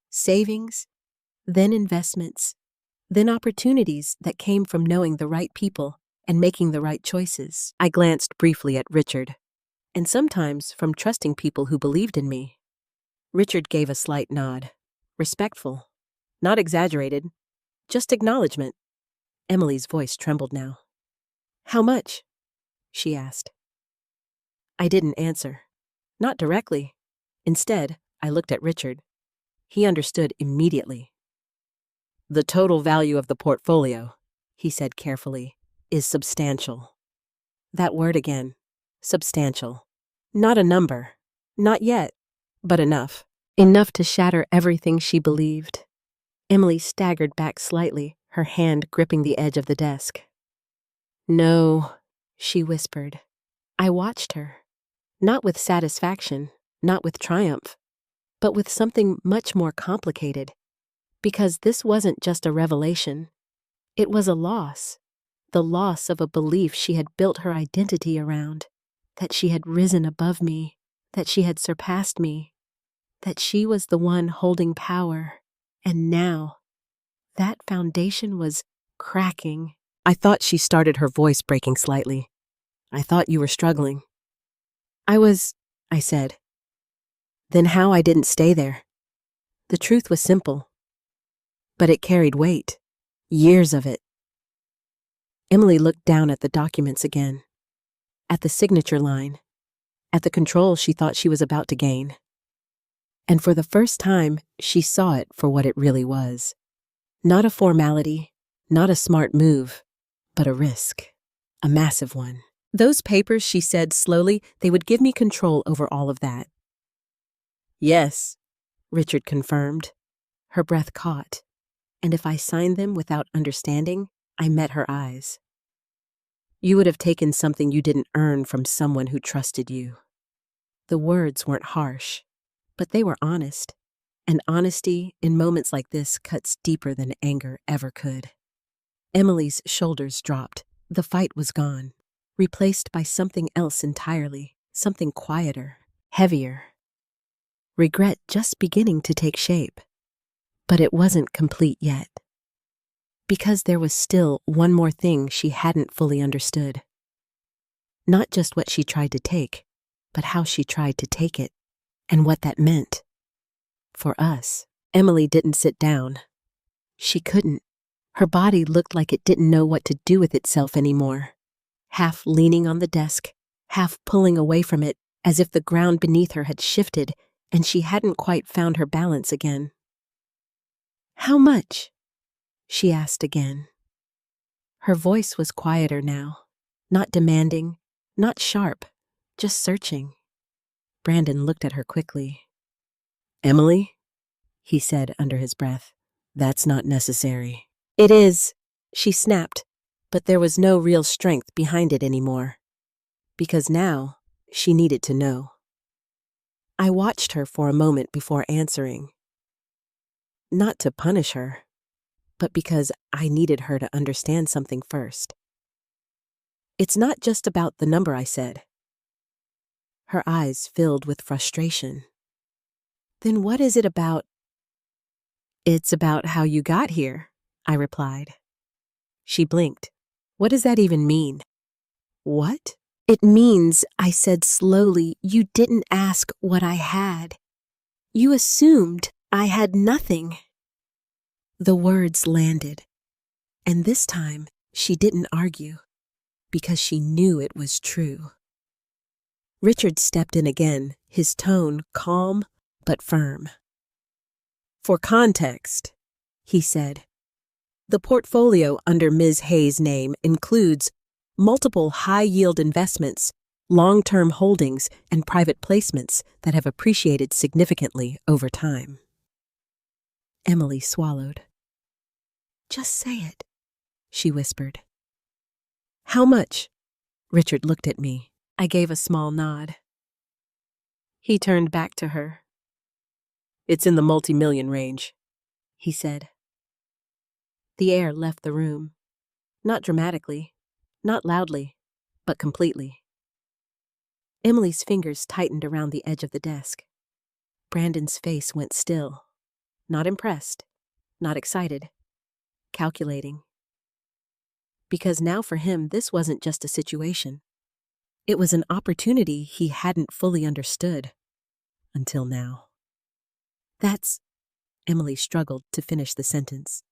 Savings, then investments, then opportunities that came from knowing the right people and making the right choices. I glanced briefly at Richard, and sometimes from trusting people who believed in me. Richard gave a slight nod, respectful, not exaggerated, just acknowledgement. Emily's voice trembled now. How much? She asked. I didn't answer. Not directly. Instead, I looked at Richard. He understood immediately. The total value of the portfolio, he said carefully, is substantial. That word again. Substantial. Not a number. Not yet. But enough. Enough to shatter everything she believed. Emily staggered back slightly, her hand gripping the edge of the desk. No, she whispered. I watched her. Not with satisfaction, not with triumph, but with something much more complicated. Because this wasn't just a revelation. It was a loss. The loss of a belief she had built her identity around. That she had risen above me. That she had surpassed me. That she was the one holding power. And now, that foundation was cracking. I thought, she started, her voice breaking slightly. I thought you were struggling. I said. Then how I didn't stay there. The truth was simple. But it carried weight. Years of it. Emily looked down at the documents again. At the signature line. At the control she thought she was about to gain. And for the first time, she saw it for what it really was. Not a formality, not a smart move, but a risk. A massive one. Those papers, she said slowly, they would give me control over all of that. Yes, Richard confirmed. Her breath caught. And if I signed them without understanding, I met her eyes. You would have taken something you didn't earn from someone who trusted you. The words weren't harsh, but they were honest. And honesty, in moments like this, cuts deeper than anger ever could. Emily's shoulders dropped. The fight was gone, replaced by something else entirely, something quieter, heavier. Regret just beginning to take shape. But it wasn't complete yet. Because there was still one more thing she hadn't fully understood. Not just what she tried to take, but how she tried to take it, and what that meant. For us, Emily didn't sit down. She couldn't. Her body looked like it didn't know what to do with itself anymore. Half leaning on the desk, half pulling away from it, as if the ground beneath her had shifted and she hadn't quite found her balance again. How much? She asked again. Her voice was quieter now, not demanding, not sharp, just searching. Brandon looked at her quickly. Emily, he said under his breath, that's not necessary. It is, she snapped, but there was no real strength behind it anymore. Because now, she needed to know. I watched her for a moment before answering. Not to punish her, but because I needed her to understand something first. It's not just about the number, I said. Her eyes filled with frustration. Then what is it about? It's about how you got here, I replied. She blinked. What does that even mean? What? It means, I said slowly, you didn't ask what I had. You assumed I had nothing. The words landed, and this time she didn't argue, because she knew it was true. Richard stepped in again, his tone calm but firm. For context, he said, the portfolio under Ms. Hayes' name includes multiple high-yield investments, long-term holdings, and private placements that have appreciated significantly over time. Emily swallowed. Just say it, she whispered. How much? Richard looked at me. I gave a small nod. He turned back to her. It's in the multi-million range, he said. The air left the room. Not dramatically, not loudly, but completely. Emily's fingers tightened around the edge of the desk. Brandon's face went still. Not impressed, not excited, calculating. Because now for him, this wasn't just a situation. It was an opportunity he hadn't fully understood. Until now. Emily struggled to finish the sentence.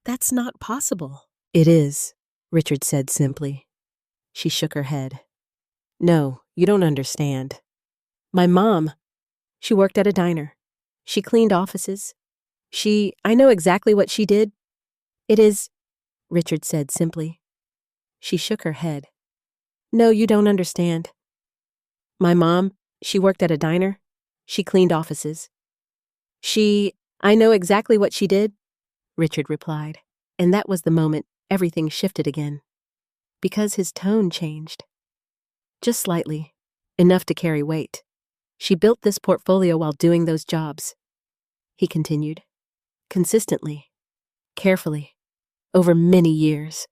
That's not possible. It is, Richard said simply. She shook her head. No, you don't understand. My mom, she worked at a diner. She cleaned offices. I know exactly what she did. It is, Richard said simply. She shook her head. No, you don't understand. My mom, she worked at a diner. She cleaned offices. I know exactly what she did, Richard replied. And that was the moment everything shifted again. Because his tone changed. Just slightly. Enough to carry weight. She built this portfolio while doing those jobs. He continued. Consistently. Carefully. Over many years.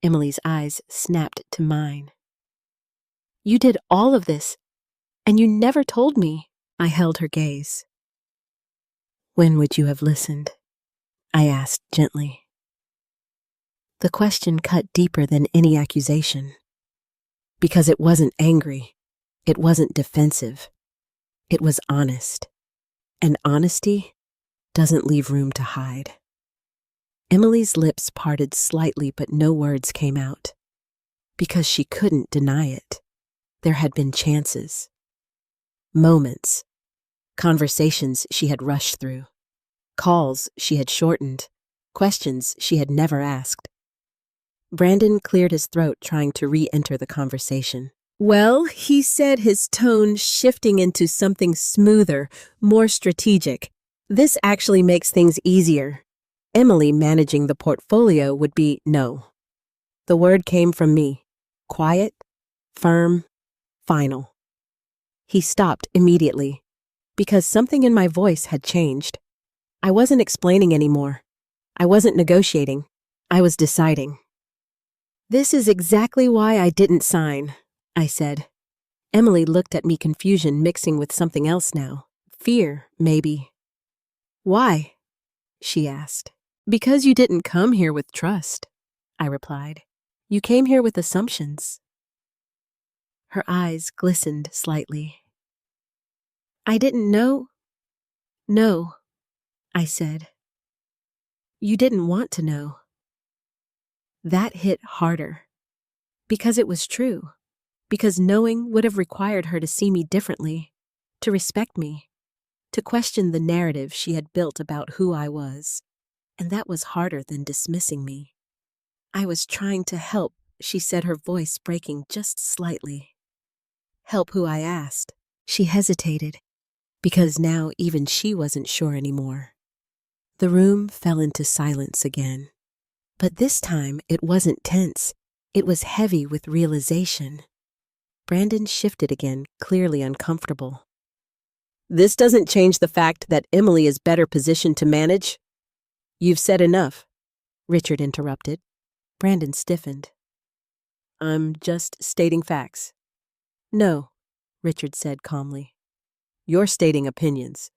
Emily's eyes snapped to mine. You did all of this, and you never told me. I held her gaze. When would you have listened? I asked gently. The question cut deeper than any accusation. Because it wasn't angry. It wasn't defensive. It was honest. And honesty doesn't leave room to hide. Emily's lips parted slightly, but no words came out. Because she couldn't deny it. There had been chances. Moments. Conversations she had rushed through. Calls she had shortened. Questions she had never asked. Brandon cleared his throat, trying to re-enter the conversation. Well, he said, his tone shifting into something smoother, more strategic. This actually makes things easier. Emily managing the portfolio would be no. The word came from me. Quiet, firm, final. He stopped immediately, because something in my voice had changed. I wasn't explaining anymore. I wasn't negotiating. I was deciding. This is exactly why I didn't sign, I said. Emily looked at me, confusion mixing with something else now. Fear, maybe. Why? She asked. Because you didn't come here with trust, I replied. You came here with assumptions. Her eyes glistened slightly. I didn't know. No, I said. You didn't want to know. That hit harder. Because it was true. Because knowing would have required her to see me differently, to respect me, to question the narrative she had built about who I was. And that was harder than dismissing me. I was trying to help, she said, her voice breaking just slightly. Help who I asked. She hesitated, because now even she wasn't sure anymore. The room fell into silence again. But this time it wasn't tense. It was heavy with realization. Brandon shifted again, clearly uncomfortable. This doesn't change the fact that Emily is better positioned to manage. You've said enough, Richard interrupted. Brandon stiffened. I'm just stating facts. No, Richard said calmly. You're stating opinions.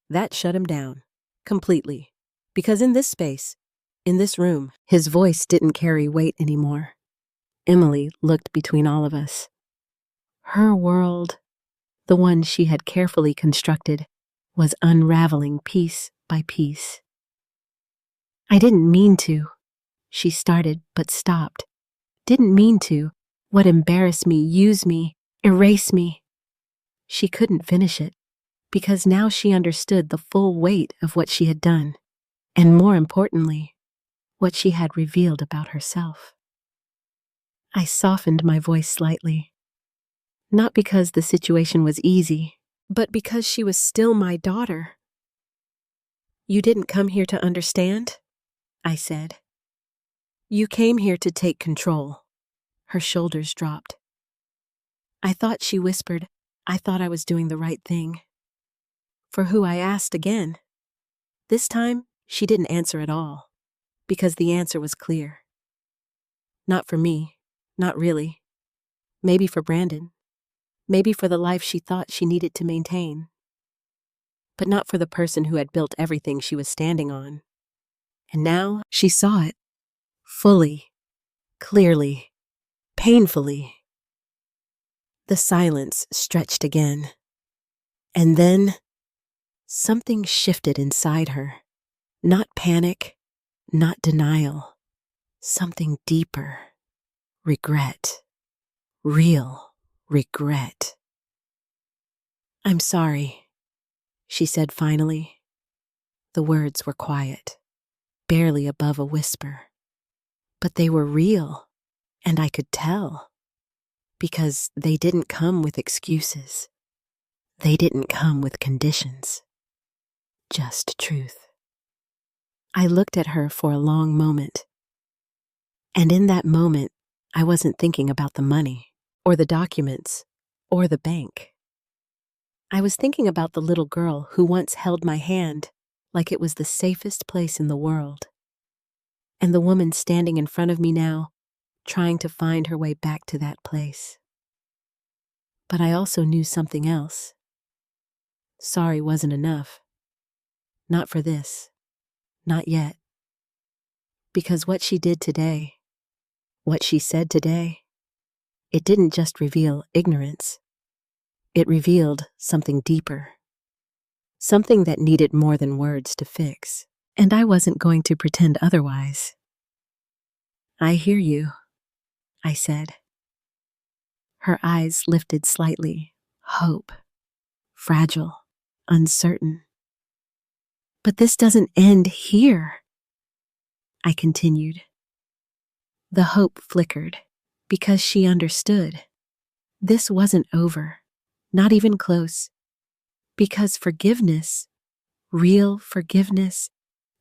That shut him down. Completely. Because in this space, in this room, his voice didn't carry weight anymore. Emily looked between all of us. Her world, the one she had carefully constructed, was unraveling piece by piece. I didn't mean to. She started, but stopped. Didn't mean to. What embarrassed me, use me, erase me. She couldn't finish it, because now she understood the full weight of what she had done, and more importantly, what she had revealed about herself. I softened my voice slightly, not because the situation was easy, but because she was still my daughter. You didn't come here to understand, I said. You came here to take control. Her shoulders dropped. I thought, she whispered, I thought I was doing the right thing. For who I asked again. This time, she didn't answer at all, because the answer was clear. Not for me, not really. Maybe for Brandon. Maybe for the life she thought she needed to maintain. But not for the person who had built everything she was standing on. And now she saw it. Fully. Clearly. Painfully. The silence stretched again. And then something shifted inside her. Not panic, not denial. Something deeper. Regret. Real regret. I'm sorry, she said finally. The words were quiet, barely above a whisper. But they were real, and I could tell. Because they didn't come with excuses. They didn't come with conditions. Just truth. I looked at her for a long moment. And in that moment, I wasn't thinking about the money, or the documents, or the bank. I was thinking about the little girl who once held my hand like it was the safest place in the world. And the woman standing in front of me now, trying to find her way back to that place. But I also knew something else. Sorry wasn't enough. Not for this. Not yet. Because what she did today, what she said today, it didn't just reveal ignorance. It revealed something deeper. Something that needed more than words to fix. And I wasn't going to pretend otherwise. I hear you, I said. Her eyes lifted slightly. Hope. Fragile. Uncertain. But this doesn't end here, I continued. The hope flickered, because she understood. This wasn't over, not even close. Because forgiveness, real forgiveness,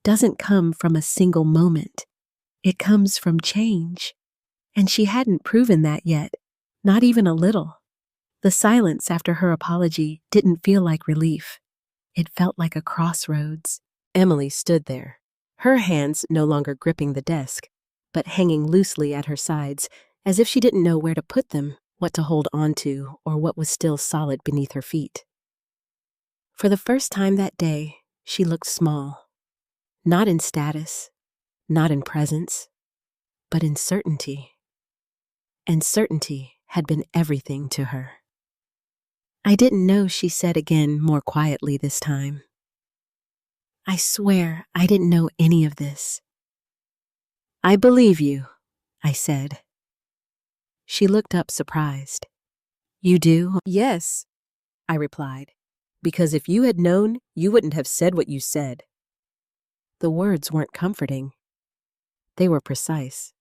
doesn't come from a single moment. It comes from change. And she hadn't proven that yet, not even a little. The silence after her apology didn't feel like relief. It felt like a crossroads. Emily stood there, her hands no longer gripping the desk, but hanging loosely at her sides, as if she didn't know where to put them, what to hold on to, or what was still solid beneath her feet. For the first time that day, she looked small. Not in status, not in presence, but in certainty. And certainty had been everything to her. I didn't know, she said again more quietly this time. I swear I didn't know any of this. I believe you, I said. She looked up surprised. You do? Yes, I replied, because if you had known, you wouldn't have said what you said. The words weren't comforting. They were precise,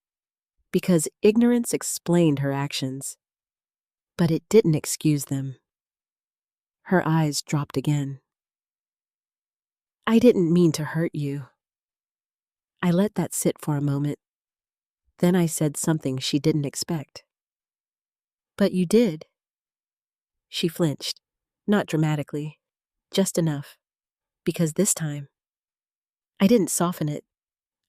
because ignorance explained her actions, but it didn't excuse them. Her eyes dropped again. I didn't mean to hurt you. I let that sit for a moment. Then I said something she didn't expect. But you did. She flinched, not dramatically, just enough, because this time, I didn't soften it.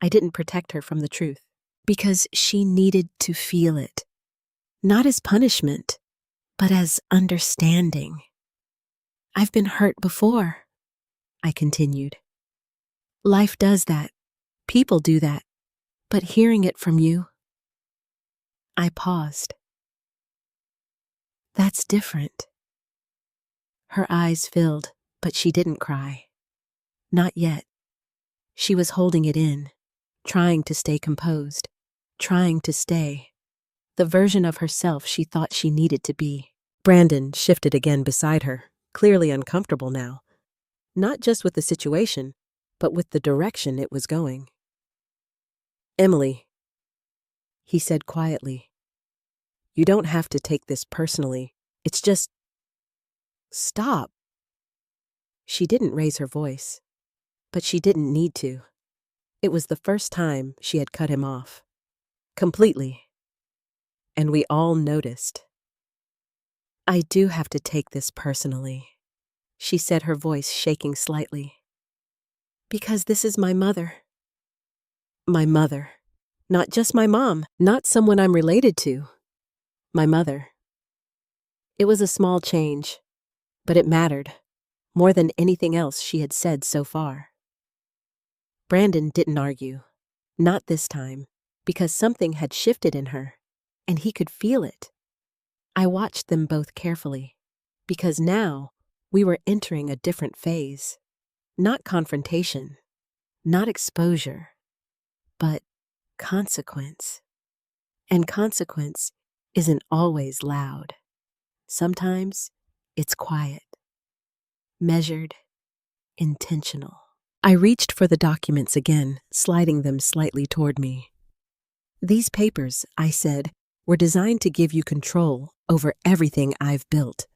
I didn't protect her from the truth, because she needed to feel it, not as punishment, but as understanding. I've been hurt before, I continued. Life does that. People do that. But hearing it from you, I paused. That's different. Her eyes filled, but she didn't cry. Not yet. She was holding it in, trying to stay composed, trying to stay the version of herself she thought she needed to be. Brandon shifted again beside her, clearly uncomfortable now, not just with the situation, but with the direction it was going. Emily, he said quietly, you don't have to take this personally. It's just... Stop. She didn't raise her voice, but she didn't need to. It was the first time she had cut him off. Completely. And we all noticed. I do have to take this personally, she said, her voice shaking slightly. Because this is my mother. My mother. Not just my mom, not someone I'm related to. My mother. It was a small change, but it mattered, more than anything else she had said so far. Brandon didn't argue. Not this time, because something had shifted in her, and he could feel it. I watched them both carefully, because now we were entering a different phase. Not confrontation, not exposure, but consequence. And consequence isn't always loud. Sometimes it's quiet. measured, intentional. I reached for the documents again, sliding them slightly toward me. These papers, I said, were designed to give you control over everything I've built.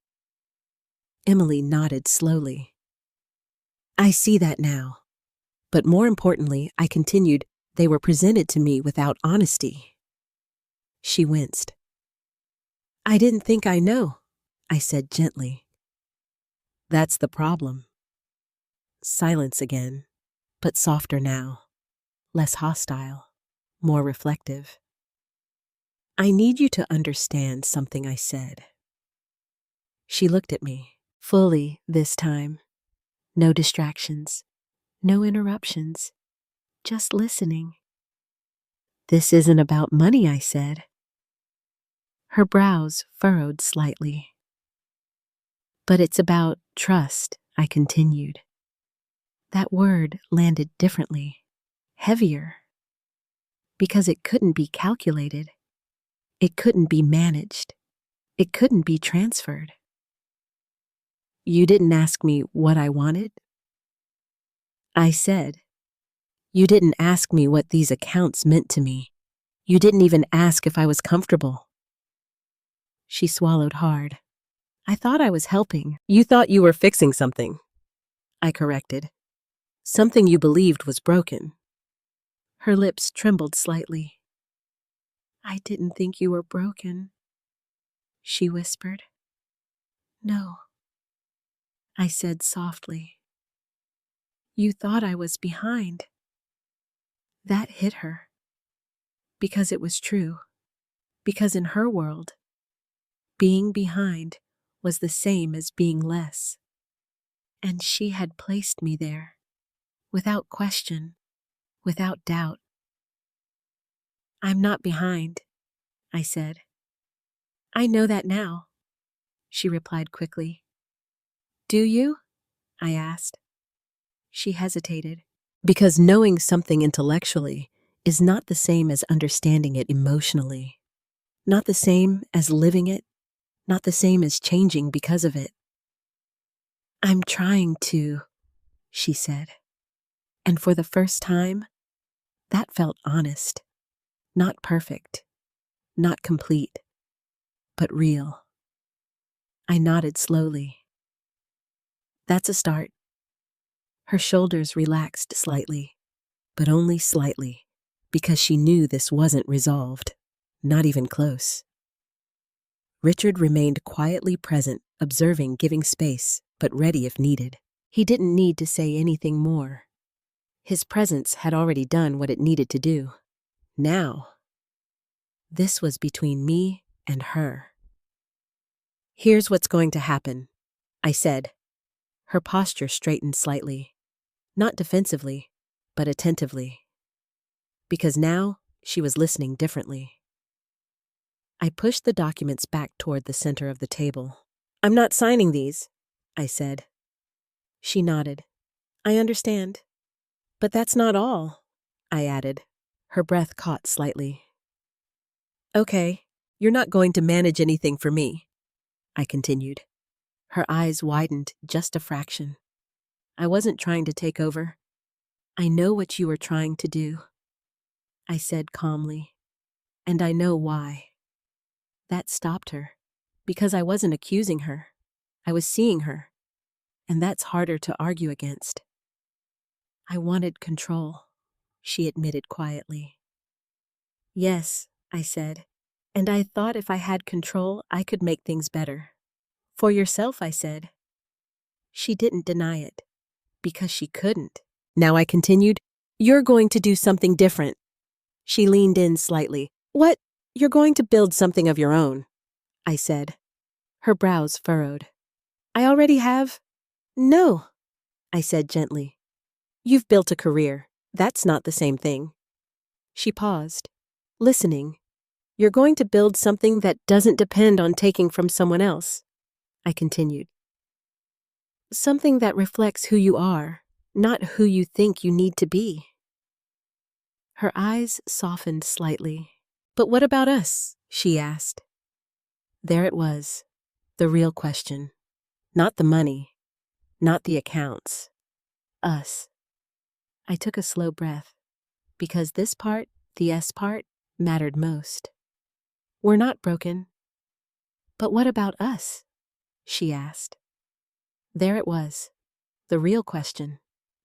Emily nodded slowly. I see that now. But more importantly, I continued, they were presented to me without honesty. She winced. I didn't think I know, I said gently. That's the problem. Silence again, but softer now, less hostile, more reflective. I need you to understand something, I said. She looked at me, fully this time. No distractions, no interruptions, just listening. This isn't about money, I said. Her brows furrowed slightly. But it's about trust, I continued. That word landed differently, heavier, because it couldn't be calculated. It couldn't be managed. It couldn't be transferred. You didn't ask me what I wanted? I said. You didn't ask me what these accounts meant to me. You didn't even ask if I was comfortable. She swallowed hard. I thought I was helping. You thought you were fixing something, I corrected. Something you believed was broken. Her lips trembled slightly. I didn't think you were broken, she whispered. No, I said softly. You thought I was behind. That hit her. Because it was true. Because in her world, being behind was the same as being less. And she had placed me there, without question, without doubt. I'm not behind, I said. I know that now, she replied quickly. Do you? I asked. She hesitated. Because knowing something intellectually is not the same as understanding it emotionally. Not the same as living it, not the same as changing because of it. I'm trying to, she said. And for the first time, that felt honest. Not perfect, not complete, but real. I nodded slowly. That's a start. Her shoulders relaxed slightly, but only slightly, because she knew this wasn't resolved, not even close. Richard remained quietly present, observing, giving space, but ready if needed. He didn't need to say anything more. His presence had already done what it needed to do. Now, this was between me and her. Here's what's going to happen, I said. Her posture straightened slightly, not defensively, but attentively. Because now she was listening differently. I pushed the documents back toward the center of the table. I'm not signing these, I said. She nodded. I understand. But that's not all, I added. Her breath caught slightly. Okay, you're not going to manage anything for me, I continued. Her eyes widened just a fraction. I wasn't trying to take over. I know what you were trying to do, I said calmly. And I know why. That stopped her, because I wasn't accusing her. I was seeing her, and that's harder to argue against. I wanted control, she admitted quietly. Yes, I said, and I thought if I had control, I could make things better. For yourself, I said. She didn't deny it, because she couldn't. Now I continued, you're going to do something different. She leaned in slightly. What? You're going to build something of your own, I said. Her brows furrowed. I already have. No, I said gently. You've built a career. That's not the same thing. She paused, listening. You're going to build something that doesn't depend on taking from someone else, I continued. Something that reflects who you are, not who you think you need to be. Her eyes softened slightly. But what about us? She asked. There it was, the real question. Not the money, not the accounts. Us. I took a slow breath, because this part, the S part, mattered most. We're not broken. But what about us? She asked. There it was, the real question.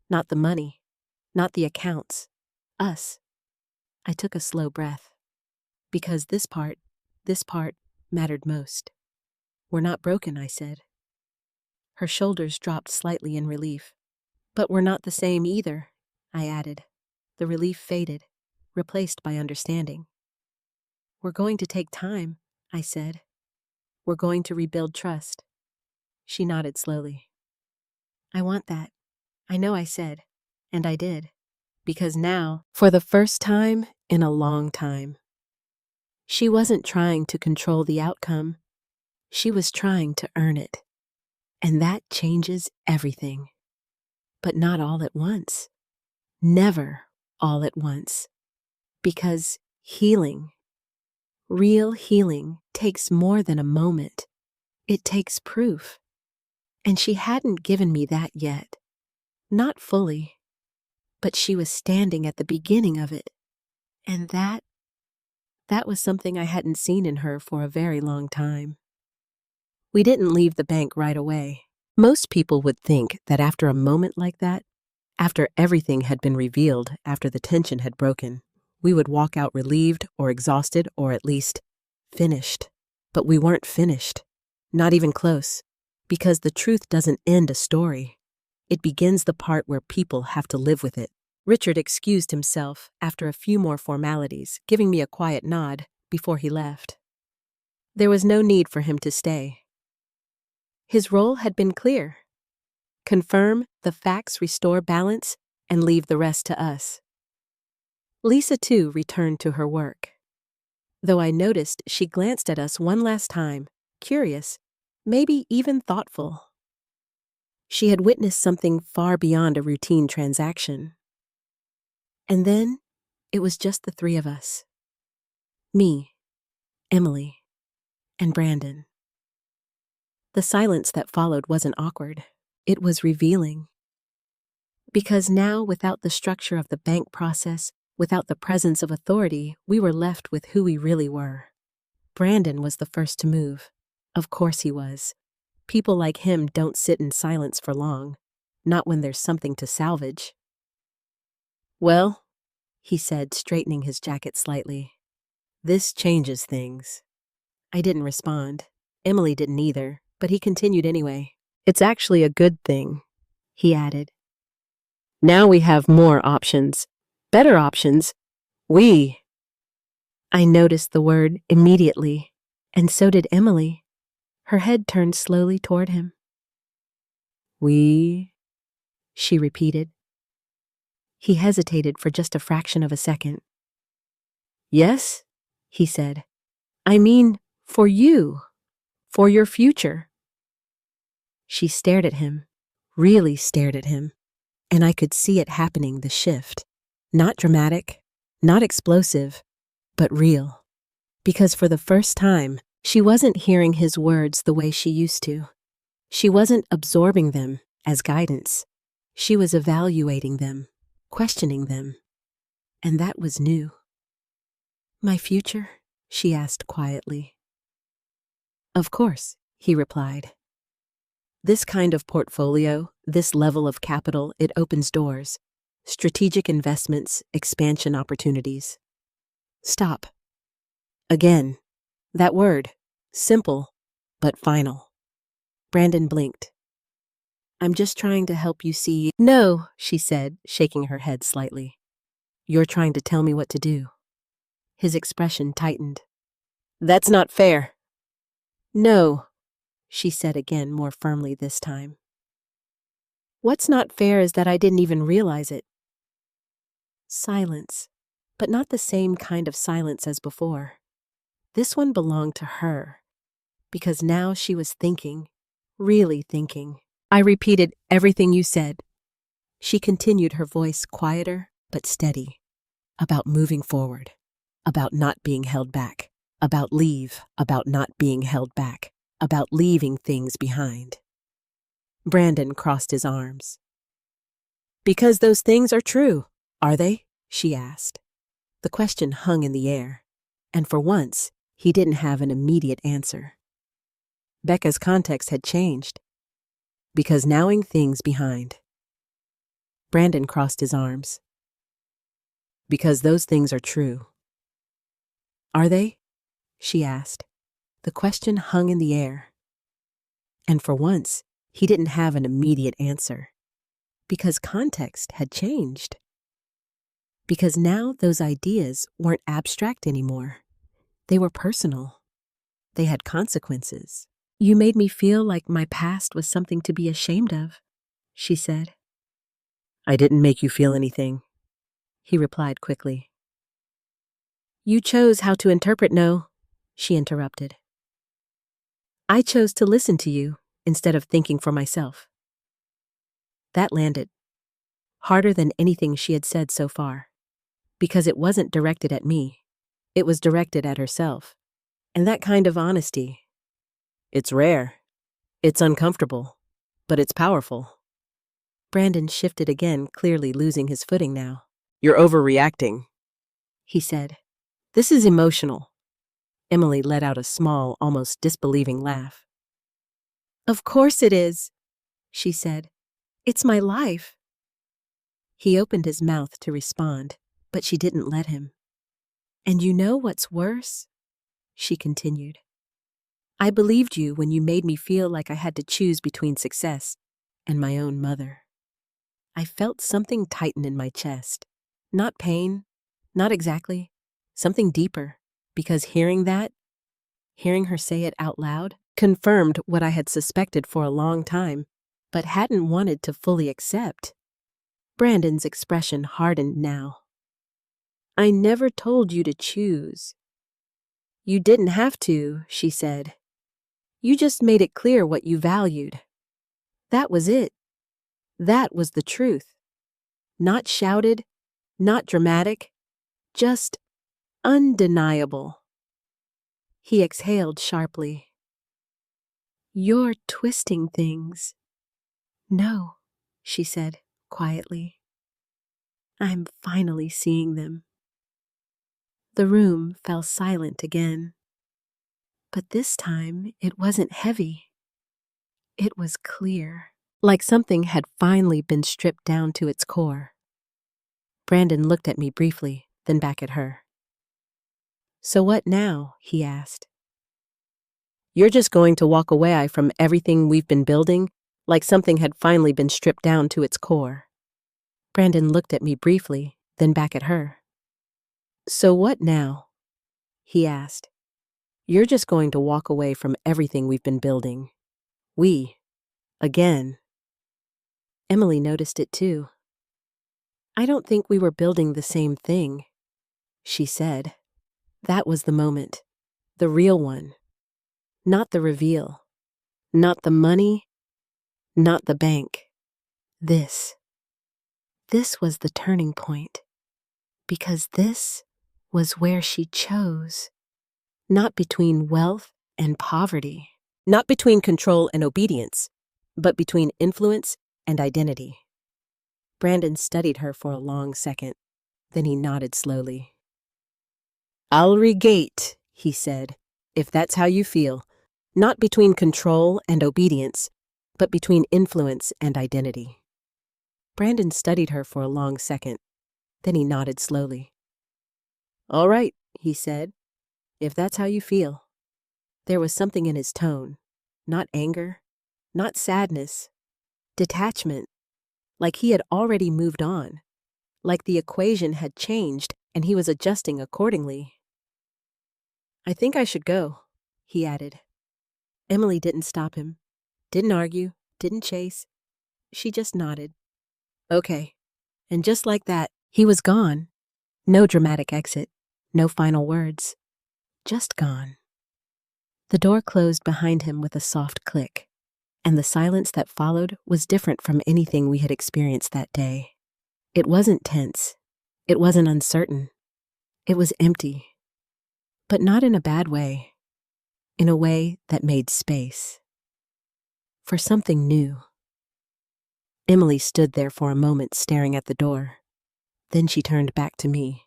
Not the money, not the accounts. Us. I took a slow breath, because this part, mattered most. We're not broken, I said. Her shoulders dropped slightly in relief. But we're not the same either, I added. The relief faded, replaced by understanding. We're going to take time, I said. We're going to rebuild trust. She nodded slowly. I want that. I know, I said, and I did. Because now, for the first time in a long time, she wasn't trying to control the outcome. She was trying to earn it. And that changes everything. But not all at once. Never all at once. Because healing, real healing, takes more than a moment. It takes proof. And she hadn't given me that yet. Not fully. But she was standing at the beginning of it. And that was something I hadn't seen in her for a very long time. We didn't leave the bank right away. Most people would think that after a moment like that, after everything had been revealed, after the tension had broken, we would walk out relieved or exhausted or at least finished. But we weren't finished. Not even close. Because the truth doesn't end a story. It begins the part where people have to live with it. Richard excused himself after a few more formalities, giving me a quiet nod before he left. There was no need for him to stay. His role had been clear. Confirm the facts, restore balance, and leave the rest to us. Lisa, too, returned to her work. Though I noticed she glanced at us one last time, curious, maybe even thoughtful. She had witnessed something far beyond a routine transaction. And then, it was just the three of us. Me, Emily, and Brandon. The silence that followed wasn't awkward. It was revealing. Because now, without the structure of the bank process, without the presence of authority, we were left with who we really were. Brandon was the first to move. Of course he was. People like him don't sit in silence for long, not when there's something to salvage. Well, he said, straightening his jacket slightly. This changes things. I didn't respond. Emily didn't either, but he continued anyway. It's actually a good thing, he added. Now we have more options. Better options. I noticed the word immediately, and so did Emily. Her head turned slowly toward him. We, she repeated. He hesitated for just a fraction of a second. Yes, he said. I mean, for you. For your future. She stared at him, really stared at him, and I could see it happening, the shift. Not dramatic, not explosive, but real. Because for the first time, she wasn't hearing his words the way she used to. She wasn't absorbing them as guidance. She was evaluating them, questioning them. And that was new. My future? She asked quietly. Of course, he replied. This kind of portfolio, this level of capital, it opens doors. Strategic investments, expansion opportunities. Stop. Again. That word. Simple, but final. Brandon blinked. I'm just trying to help you see. No, she said, shaking her head slightly. You're trying to tell me what to do. His expression tightened. That's not fair. No, she said again, more firmly this time. What's not fair is that I didn't even realize it. Silence, but not the same kind of silence as before. This one belonged to her, because now she was thinking, really thinking. I repeated everything you said. She continued, her voice quieter but steady, about moving forward, about not being held back, about leave, about not being held back, about leaving things behind. Brandon crossed his arms. Because those things are true, are they? She asked. The question hung in the air, and for once, he didn't have an immediate answer. Becca's context had changed. Because nowing things behind. Brandon crossed his arms. Because those things are true. Are they? She asked. The question hung in the air, and for once, he didn't have an immediate answer. Because context had changed. Because now those ideas weren't abstract anymore. They were personal. They had consequences. You made me feel like my past was something to be ashamed of, she said. I didn't make you feel anything, he replied quickly. You chose how to interpret no, she interrupted. I chose to listen to you instead of thinking for myself. That landed, harder than anything she had said so far, because it wasn't directed at me. It was directed at herself. And that kind of honesty, it's rare, it's uncomfortable, but it's powerful. Brandon shifted again, clearly losing his footing now. You're overreacting, he said. This is emotional. Emily let out a small, almost disbelieving laugh. Of course it is, she said. It's my life. He opened his mouth to respond, but she didn't let him. And you know what's worse? She continued. I believed you when you made me feel like I had to choose between success and my own mother. I felt something tighten in my chest. Not pain, not exactly, something deeper, because hearing her say it out loud, confirmed what I had suspected for a long time, but hadn't wanted to fully accept. Brandon's expression hardened now. I never told you to choose. You didn't have to, she said. You just made it clear what you valued. That was it. That was the truth. Not shouted, not dramatic, just undeniable. He exhaled sharply. You're twisting things. No, she said quietly. I'm finally seeing them. The room fell silent again. But this time it wasn't heavy. It was clear, like something had finally been stripped down to its core. Brandon looked at me briefly, then back at her. So what now? He asked. You're just going to walk away from everything we've been building, like something had finally been stripped down to its core. Brandon looked at me briefly, then back at her. So what now? He asked. You're just going to walk away from everything we've been building. Again. Emily noticed it too. I don't think we were building the same thing, she said. That was the moment. The real one. Not the reveal. Not the money. Not the bank. This. This was the turning point. Because this was where she chose. Not between wealth and poverty. Not between control and obedience, but between influence and identity. Brandon studied her for a long second. Then he nodded slowly. I'll regate, he said, if that's how you feel. Not between control and obedience, but between influence and identity. Brandon studied her for a long second. Then he nodded slowly. All right, he said, if that's how you feel. There was something in his tone, not anger, not sadness, detachment, like he had already moved on, like the equation had changed and he was adjusting accordingly. I think I should go, he added. Emily didn't stop him, didn't argue, didn't chase. She just nodded. Okay. And just like that, he was gone. No dramatic exit, no final words. Just gone. The door closed behind him with a soft click, and the silence that followed was different from anything we had experienced that day. It wasn't tense. It wasn't uncertain. It was empty. But not in a bad way. In a way that made space. For something new. Emily stood there for a moment staring at the door. Then she turned back to me.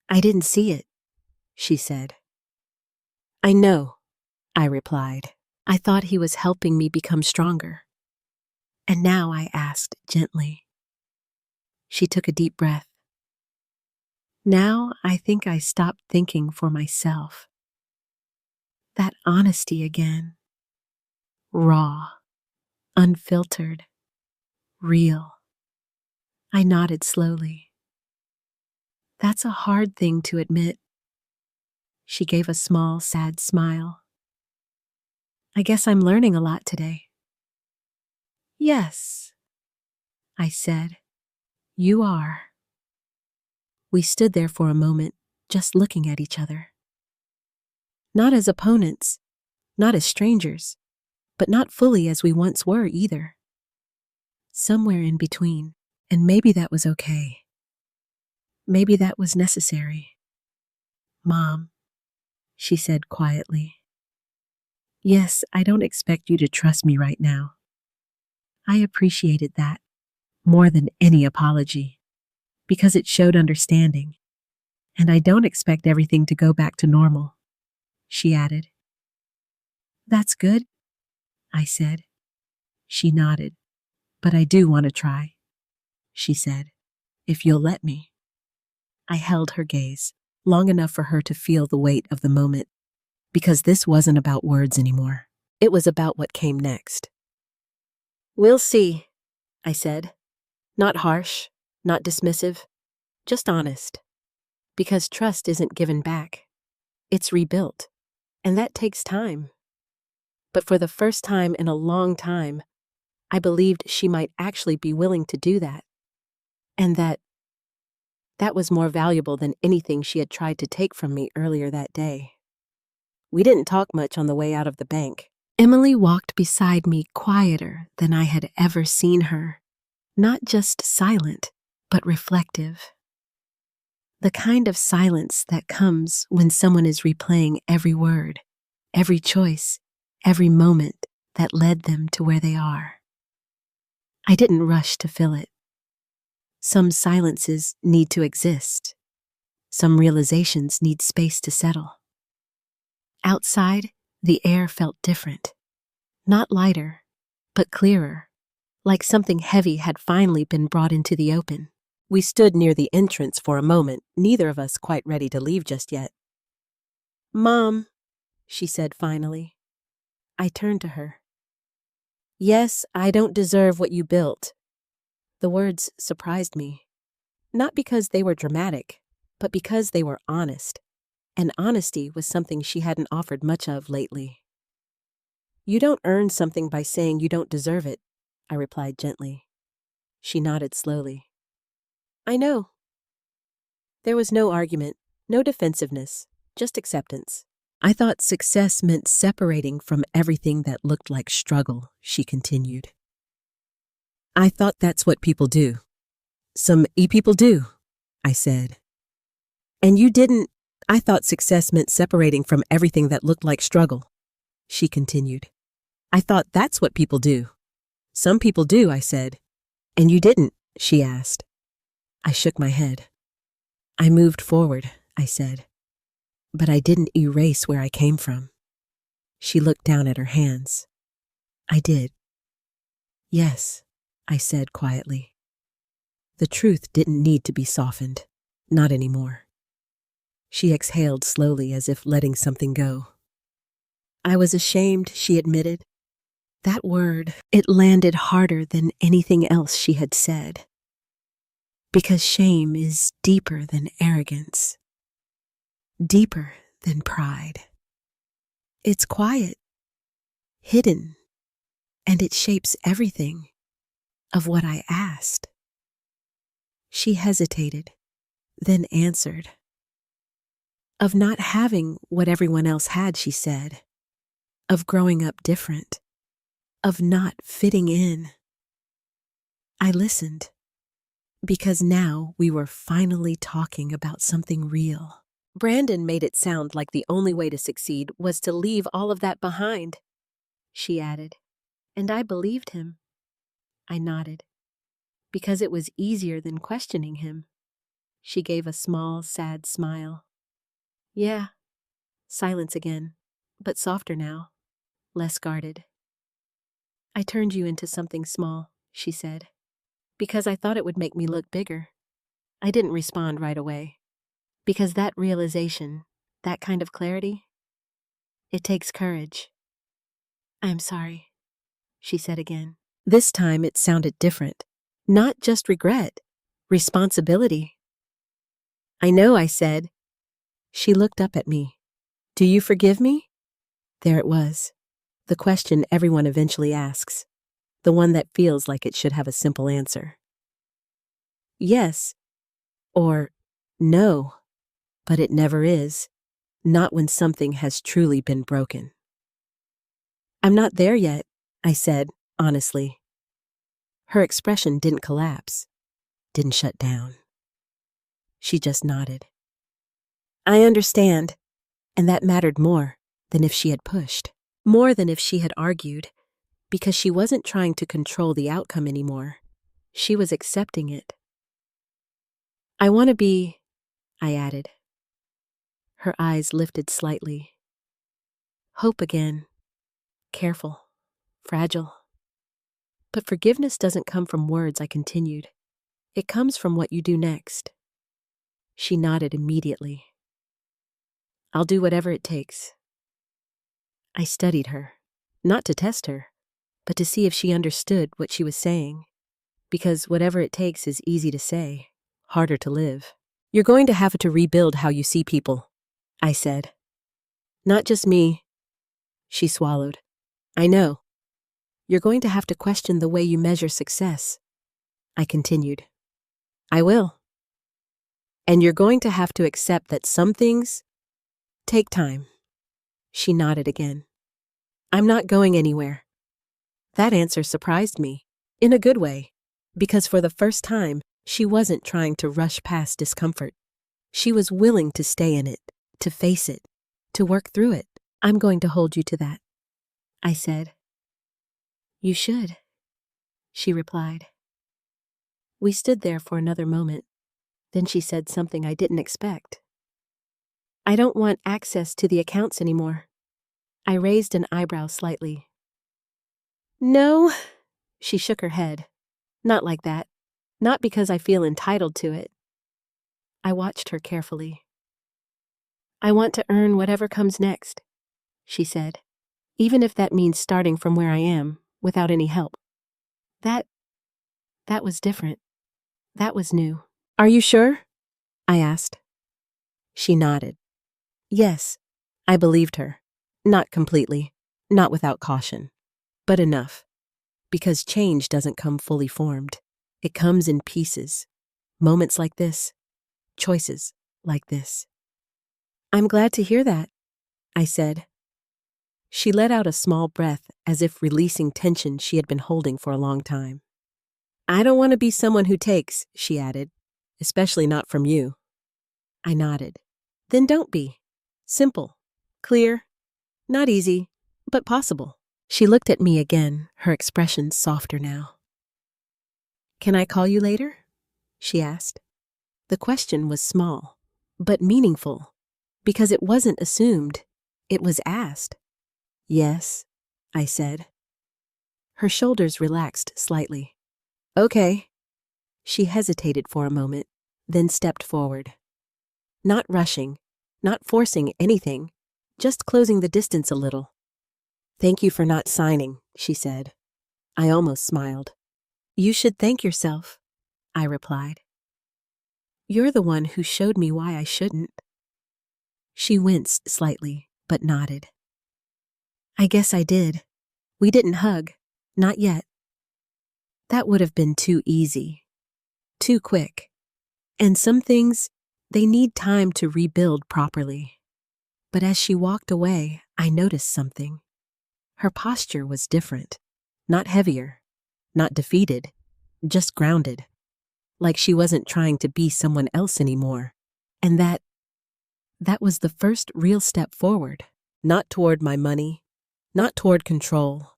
"I didn't see it," she said. "I know," I replied. I thought he was helping me become stronger. "And now?" I asked gently. She took a deep breath. "Now I think I stopped thinking for myself. That honesty again. Raw, unfiltered, real." I nodded slowly. "That's a hard thing to admit." She gave a small, sad smile. "I guess I'm learning a lot today." "Yes," I said. "You are." We stood there for a moment, just looking at each other. Not as opponents, not as strangers, but not fully as we once were either. Somewhere in between, and maybe that was okay. Maybe that was necessary. "Mom," she said quietly. "Yes, I don't expect you to trust me right now." I appreciated that more than any apology, because it showed understanding. "And I don't expect everything to go back to normal," she added. "That's good," I said. She nodded. "But I do want to try," she said, "if you'll let me." I held her gaze, long enough for her to feel the weight of the moment, because this wasn't about words anymore. It was about what came next. "We'll see," I said. Not harsh, not dismissive, just honest. Because trust isn't given back. It's rebuilt. And that takes time. But for the first time in a long time, I believed she might actually be willing to do that. And that was more valuable than anything she had tried to take from me earlier that day. We didn't talk much on the way out of the bank. Emily walked beside me quieter than I had ever seen her. Not just silent, but reflective. The kind of silence that comes when someone is replaying every word, every choice, every moment that led them to where they are. I didn't rush to fill it. Some silences need to exist. Some realizations need space to settle. Outside, the air felt different. Not lighter, but clearer, like something heavy had finally been brought into the open. We stood near the entrance for a moment, neither of us quite ready to leave just yet. "Mom," she said finally. I turned to her. "Yes, I don't deserve what you built." The words surprised me. Not because they were dramatic, but because they were honest. And honesty was something she hadn't offered much of lately. "You don't earn something by saying you don't deserve it," I replied gently. She nodded slowly. "I know." There was no argument, no defensiveness, just acceptance. "I thought success meant separating from everything that looked like struggle," she continued. "I thought that's what people do. Some people do," I said. "And you didn't. I thought success meant separating from everything that looked like struggle," she continued. "I thought that's what people do. Some people do," I said. "And you didn't?" she asked. I shook my head. "I moved forward," I said. "But I didn't erase where I came from." She looked down at her hands. "I did." "Yes," I said quietly. The truth didn't need to be softened. Not anymore. She exhaled slowly as if letting something go. "I was ashamed," she admitted. That word, it landed harder than anything else she had said. Because shame is deeper than arrogance. Deeper than pride. It's quiet, hidden, and it shapes everything of what I asked. She hesitated, then answered. "Of not having what everyone else had," she said. "Of growing up different. Of not fitting in." I listened, because now we were finally talking about something real. "Brandon made it sound like the only way to succeed was to leave all of that behind," she added, and I believed him. I nodded. Because it was easier than questioning him. She gave a small, sad smile. Yeah. Silence again, but softer now, less guarded. I turned you into something small, she said, because I thought it would make me look bigger. I didn't respond right away, because that realization, that kind of clarity, it takes courage. I'm sorry, she said again. This time it sounded different. Not just regret, responsibility. I know, I said. She looked up at me. Do you forgive me? There it was. The question everyone eventually asks. The one that feels like it should have a simple answer. Yes, or no, but it never is. Not when something has truly been broken. I'm not there yet, I said, honestly. Her expression didn't collapse, didn't shut down. She just nodded. I understand, and that mattered more than if she had pushed, more than if she had argued, because she wasn't trying to control the outcome anymore. She was accepting it. I want to be, I added. Her eyes lifted slightly. Hope again. Careful. Fragile. But forgiveness doesn't come from words, I continued. It comes from what you do next. She nodded immediately. I'll do whatever it takes. I studied her, not to test her, but to see if she understood what she was saying. Because whatever it takes is easy to say, harder to live. You're going to have to rebuild how you see people, I said. Not just me. She swallowed. I know. You're going to have to question the way you measure success. I continued. I will. And you're going to have to accept that some things take time. She nodded again. I'm not going anywhere. That answer surprised me, in a good way, because for the first time, she wasn't trying to rush past discomfort. She was willing to stay in it, to face it, to work through it. I'm going to hold you to that, I said. You should, she replied. We stood there for another moment. Then she said something I didn't expect. I don't want access to the accounts anymore. I raised an eyebrow slightly. No, she shook her head. Not like that. Not because I feel entitled to it. I watched her carefully. I want to earn whatever comes next, she said, even if that means starting from where I am, without any help. That was different. That was new. Are you sure? I asked. She nodded. Yes, I believed her. Not completely, not without caution, but enough. Because change doesn't come fully formed. It comes in pieces. Moments like this. Choices like this. I'm glad to hear that, I said. She let out a small breath as if releasing tension she had been holding for a long time. I don't want to be someone who takes, she added, especially not from you. I nodded. Then don't be. Simple. Clear. Not easy, but possible. She looked at me again, her expression softer now. Can I call you later? She asked. The question was small, but meaningful, because it wasn't assumed. It was asked. Yes, I said. Her shoulders relaxed slightly. Okay. She hesitated for a moment, then stepped forward. Not rushing, not forcing anything, just closing the distance a little. Thank you for not signing, she said. I almost smiled. You should thank yourself, I replied. You're the one who showed me why I shouldn't. She winced slightly, but nodded. I guess I did. We didn't hug. Not yet. That would have been too easy. Too quick. And some things, they need time to rebuild properly. But as she walked away, I noticed something. Her posture was different. Not heavier. Not defeated. Just grounded. Like she wasn't trying to be someone else anymore. And that was the first real step forward. Not toward my money. Not toward control.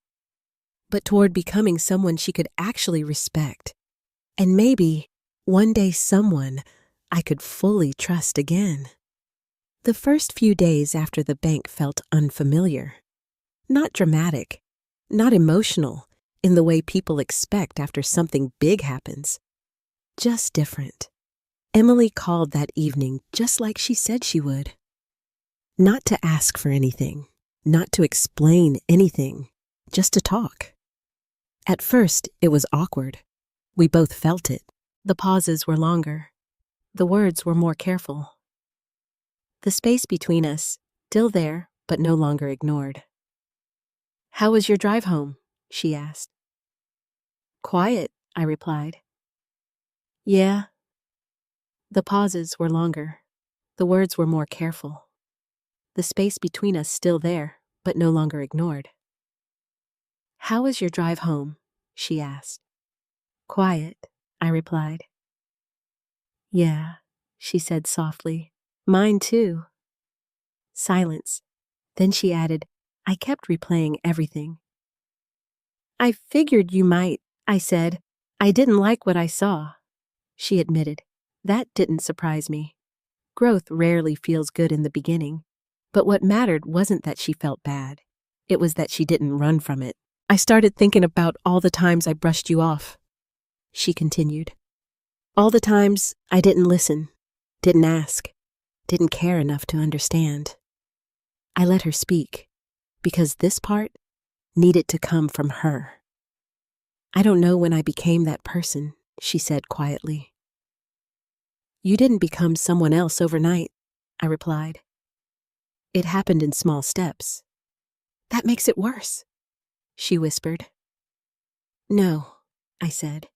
but toward becoming someone she could actually respect. And maybe, one day someone I could fully trust again. The first few days after the bank felt unfamiliar. Not dramatic, not emotional, in the way people expect after something big happens. Just different. Emily called that evening just like she said she would. Not to ask for anything, not to explain anything, just to talk. At first, it was awkward. We both felt it. The pauses were longer. The words were more careful. The space between us, still there, but no longer ignored. "How was your drive home?" she asked. "Quiet," I replied. "Yeah." The pauses were longer. The words were more careful. The space between us still there, but no longer ignored. "How was your drive home?" she asked. "Quiet," I replied. "Yeah," she said softly. "Mine too." Silence. Then she added, "I kept replaying everything." "I figured you might," I said. "I didn't like what I saw." She admitted. That didn't surprise me. Growth rarely feels good in the beginning. But what mattered wasn't that she felt bad. It was that she didn't run from it. "I started thinking about all the times I brushed you off," she continued. "All the times I didn't listen, didn't ask, didn't care enough to understand." I let her speak, because this part needed to come from her. "I don't know when I became that person," she said quietly. "You didn't become someone else overnight," I replied. "It happened in small steps." "That makes it worse," she whispered. "No," I said.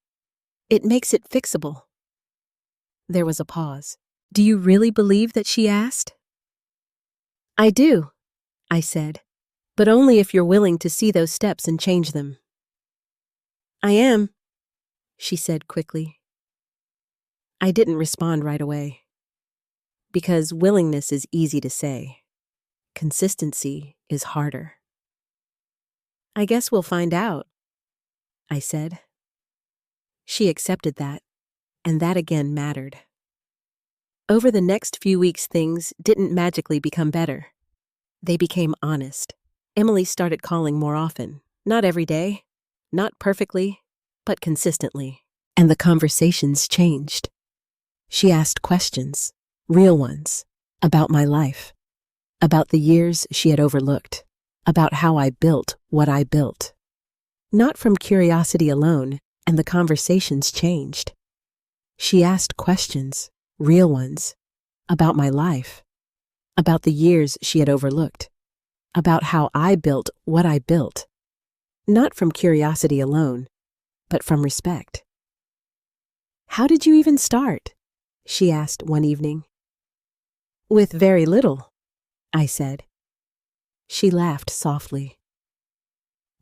"It makes it fixable." There was a pause. "Do you really believe that?" she asked. "I do," I said, "but only if you're willing to see those steps and change them." "I am," she said quickly. I didn't respond right away. Because willingness is easy to say. Consistency is harder. "I guess we'll find out," I said. She accepted that, and that again mattered. Over the next few weeks, things didn't magically become better. They became honest. Emily started calling more often. Not every day, not perfectly, but consistently. And the conversations changed. She asked questions, real ones, about my life, about the years she had overlooked, about how I built what I built. Not from curiosity alone, and the conversations changed. She asked questions, real ones, about my life, about the years she had overlooked, about how I built what I built. Not from curiosity alone, but from respect. "How did you even start?" she asked one evening. "With very little," I said. She laughed softly.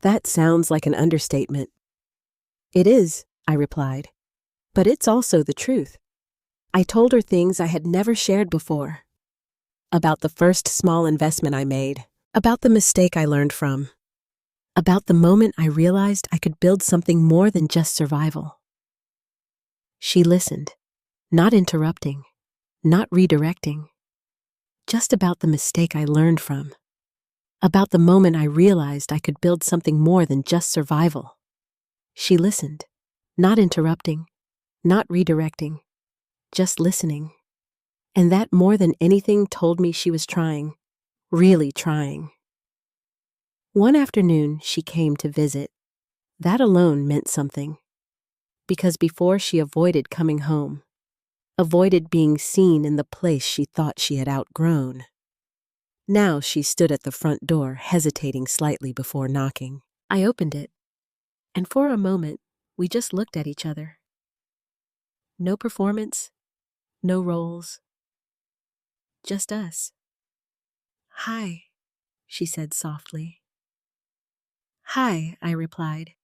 "That sounds like an understatement." "It is," I replied, "but it's also the truth." I told her things I had never shared before. About the first small investment I made, about the mistake I learned from, about the moment I realized I could build something more than just survival. She listened, not interrupting, not redirecting, just about the mistake I learned from, about the moment I realized I could build something more than just survival. She listened, not interrupting, not redirecting, just listening. And that more than anything told me she was trying, really trying. One afternoon, she came to visit. That alone meant something. Because before she avoided coming home, avoided being seen in the place she thought she had outgrown. Now she stood at the front door, hesitating slightly before knocking. I opened it, and for a moment, we just looked at each other. No performance, no roles, just us. "Hi," she said softly. "Hi," I replied.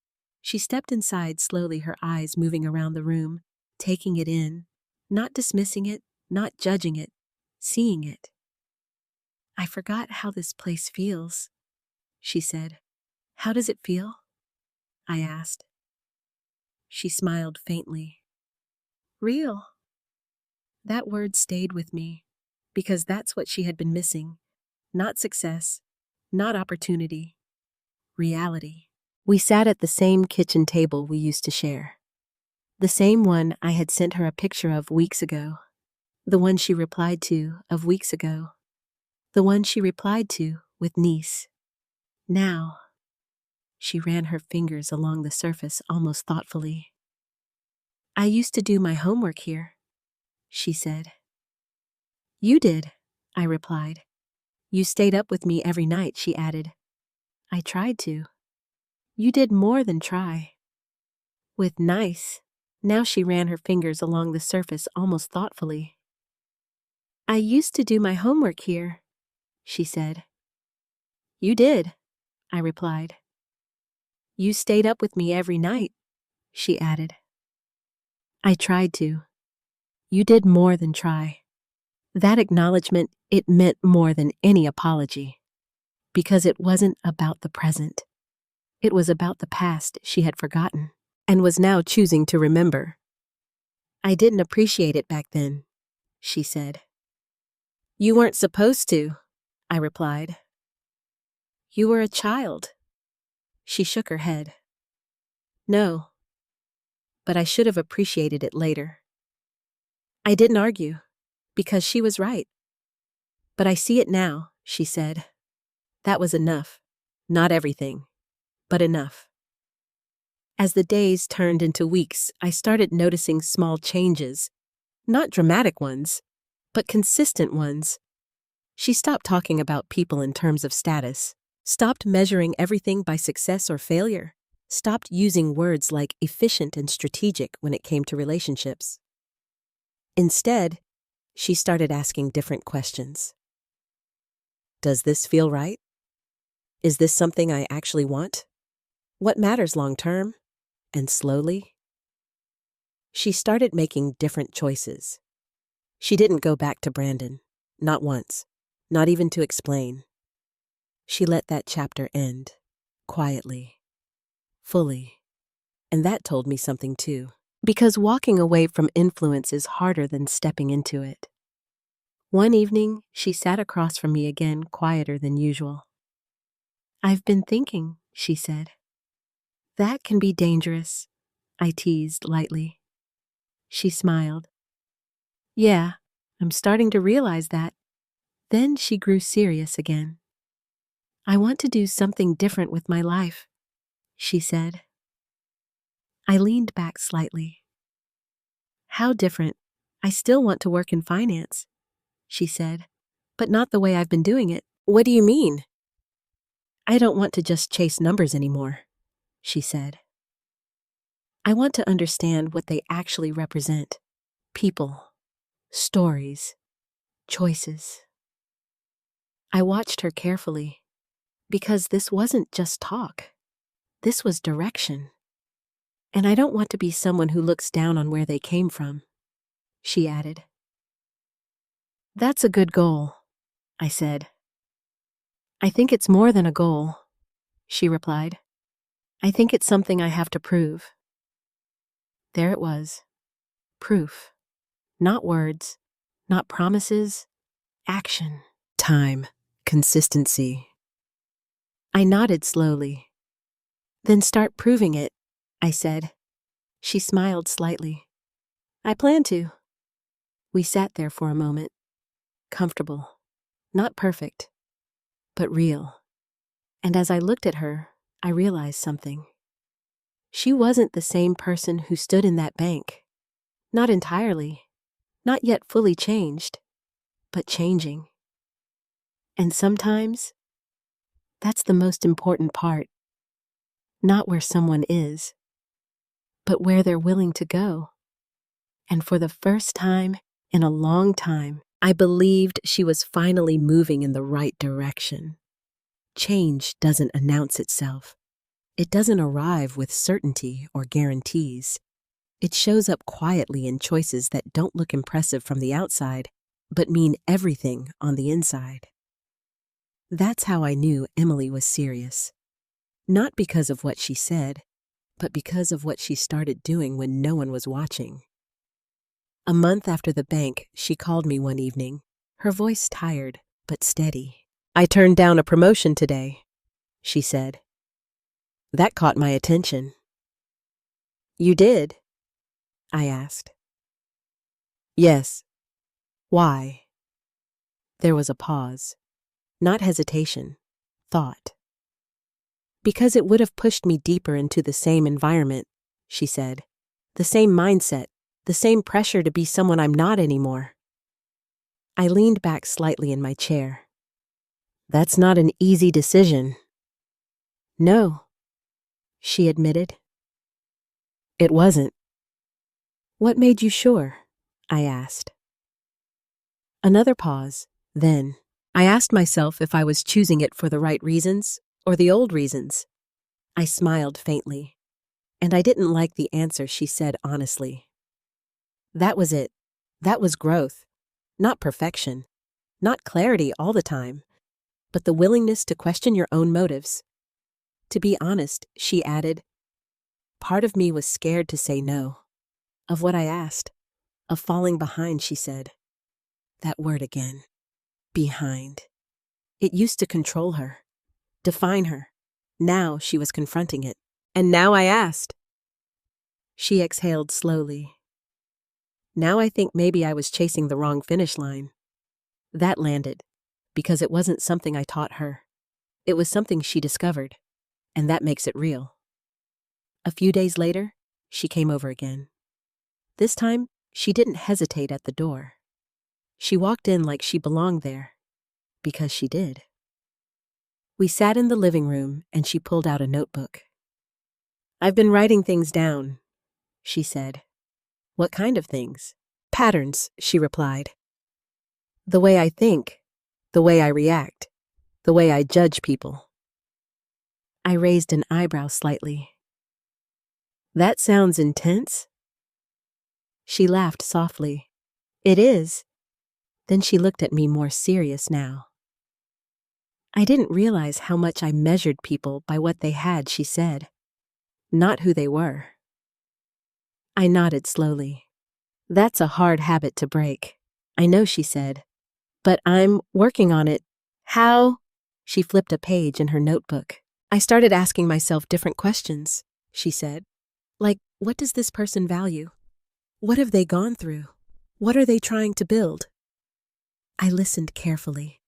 She stepped inside slowly, her eyes moving around the room, taking it in, not dismissing it, not judging it, seeing it. "I forgot how this place feels," she said. "How does it feel?" I asked. She smiled faintly. Real. That word stayed with me, because that's what she had been missing. Not success, not opportunity, reality. We sat at the same kitchen table we used to share. The same one I had sent her a picture of weeks ago. The one she replied to of weeks ago. The one she replied to with niece. Now, she ran her fingers along the surface almost thoughtfully. I used to do my homework here, she said. You did, I replied. You stayed up with me every night, she added. I tried to. You did more than try. With nice. Now she ran her fingers along the surface almost thoughtfully. I used to do my homework here, she said. You did, I replied. You stayed up with me every night, she added. I tried to. You did more than try. That acknowledgement, it meant more than any apology. Because it wasn't about the present. It was about the past she had forgotten, and was now choosing to remember. I didn't appreciate it back then, she said. You weren't supposed to, I replied. You were a child. She shook her head. No, but I should have appreciated it later. I didn't argue, because she was right. But I see it now, she said. That was enough. Not everything, but enough. As the days turned into weeks, I started noticing small changes. Not dramatic ones, but consistent ones. She stopped talking about people in terms of status, stopped measuring everything by success or failure, stopped using words like efficient and strategic when it came to relationships. Instead, she started asking different questions. Does this feel right? Is this something I actually want? What matters long term? And slowly? She started making different choices. She didn't go back to Brandon, not once, not even to explain. She let that chapter end, quietly, fully. And that told me something too, because walking away from influence is harder than stepping into it. One evening, she sat across from me again, quieter than usual. I've been thinking, she said. That can be dangerous, I teased lightly. She smiled. Yeah, I'm starting to realize that. Then she grew serious again. I want to do something different with my life, she said. I leaned back slightly. How different? I still want to work in finance, she said, but not the way I've been doing it. What do you mean? I don't want to just chase numbers anymore, she said. I want to understand what they actually represent. People, stories, choices. I watched her carefully, because this wasn't just talk. This was direction. And I don't want to be someone who looks down on where they came from, she added. That's a good goal, I said. I think it's more than a goal, she replied. I think it's something I have to prove. There it was. Proof. Not words, not promises, action. Time. Consistency. I nodded slowly. Then start proving it, I said. She smiled slightly. I plan to. We sat there for a moment. Comfortable. Not perfect, but real. And as I looked at her, I realized something. She wasn't the same person who stood in that bank. Not entirely. Not yet fully changed, but changing. And sometimes, that's the most important part. Not where someone is, but where they're willing to go. And for the first time in a long time, I believed she was finally moving in the right direction. Change doesn't announce itself. It doesn't arrive with certainty or guarantees. It shows up quietly in choices that don't look impressive from the outside, but mean everything on the inside. That's how I knew Emily was serious. Not because of what she said, but because of what she started doing when no one was watching. A month after the bank, she called me one evening, her voice tired but steady. "I turned down a promotion today," she said. That caught my attention. "You did?" I asked. "Yes." "Why?" There was a pause. Not hesitation. Thought. "Because it would have pushed me deeper into the same environment," she said. "The same mindset, the same pressure to be someone I'm not anymore." I leaned back slightly in my chair. "That's not an easy decision." "No," she admitted. "It wasn't." "What made you sure?" I asked. Another pause. Then, I asked myself if I was choosing it for the right reasons or the old reasons. I smiled faintly, and I didn't like the answer she said honestly. That was it. That was growth. Not perfection. Not clarity all the time, but the willingness to question your own motives. To be honest, she added, part of me was scared to say no. Of what I asked. Of falling behind, she said. That word again. Behind. It used to control her. Define her. Now she was confronting it. And now I asked. She exhaled slowly. Now I think maybe I was chasing the wrong finish line. That landed, because it wasn't something I taught her. It was something she discovered, and that makes it real. A few days later, she came over again. This time, she didn't hesitate at the door. She walked in like she belonged there, because she did. We sat in the living room, and she pulled out a notebook. "I've been writing things down," she said. "What kind of things?" "Patterns," she replied. "The way I think, the way I react, the way I judge people." I raised an eyebrow slightly. "That sounds intense." She laughed softly. "It is." Then she looked at me more serious now. "I didn't realize how much I measured people by what they had," she said. "Not who they were." I nodded slowly. "That's a hard habit to break." "I know," she said. "But I'm working on it." "How?" She flipped a page in her notebook. "I started asking myself different questions," she said. Like, what does this person value? What have they gone through? What are they trying to build? I listened carefully.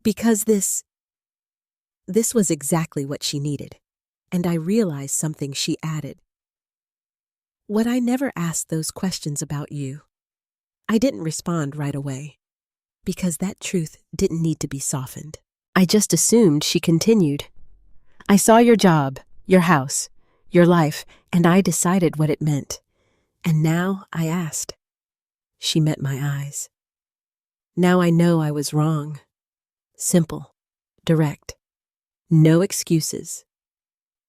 Because this was exactly what she needed. And I realized something she added. "What I never asked those questions about you." I didn't respond right away, because that truth didn't need to be softened. I just assumed she continued. "I saw your job, your house, your life, and I decided what it meant. And now I asked." She met my eyes. "Now I know I was wrong." Simple, direct, no excuses.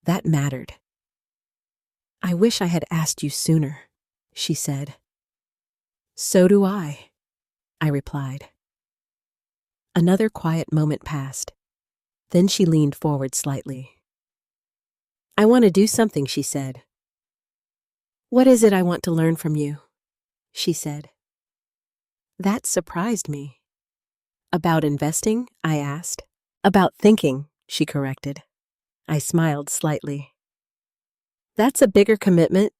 That mattered. "I wish I had asked you sooner," she said. "So do I," I replied. Another quiet moment passed. Then she leaned forward slightly. "I want to do something," she said. "What is it I want to learn from you?" she said. That surprised me. "About investing?" I asked. "About thinking," she corrected. I smiled slightly. "That's a bigger commitment."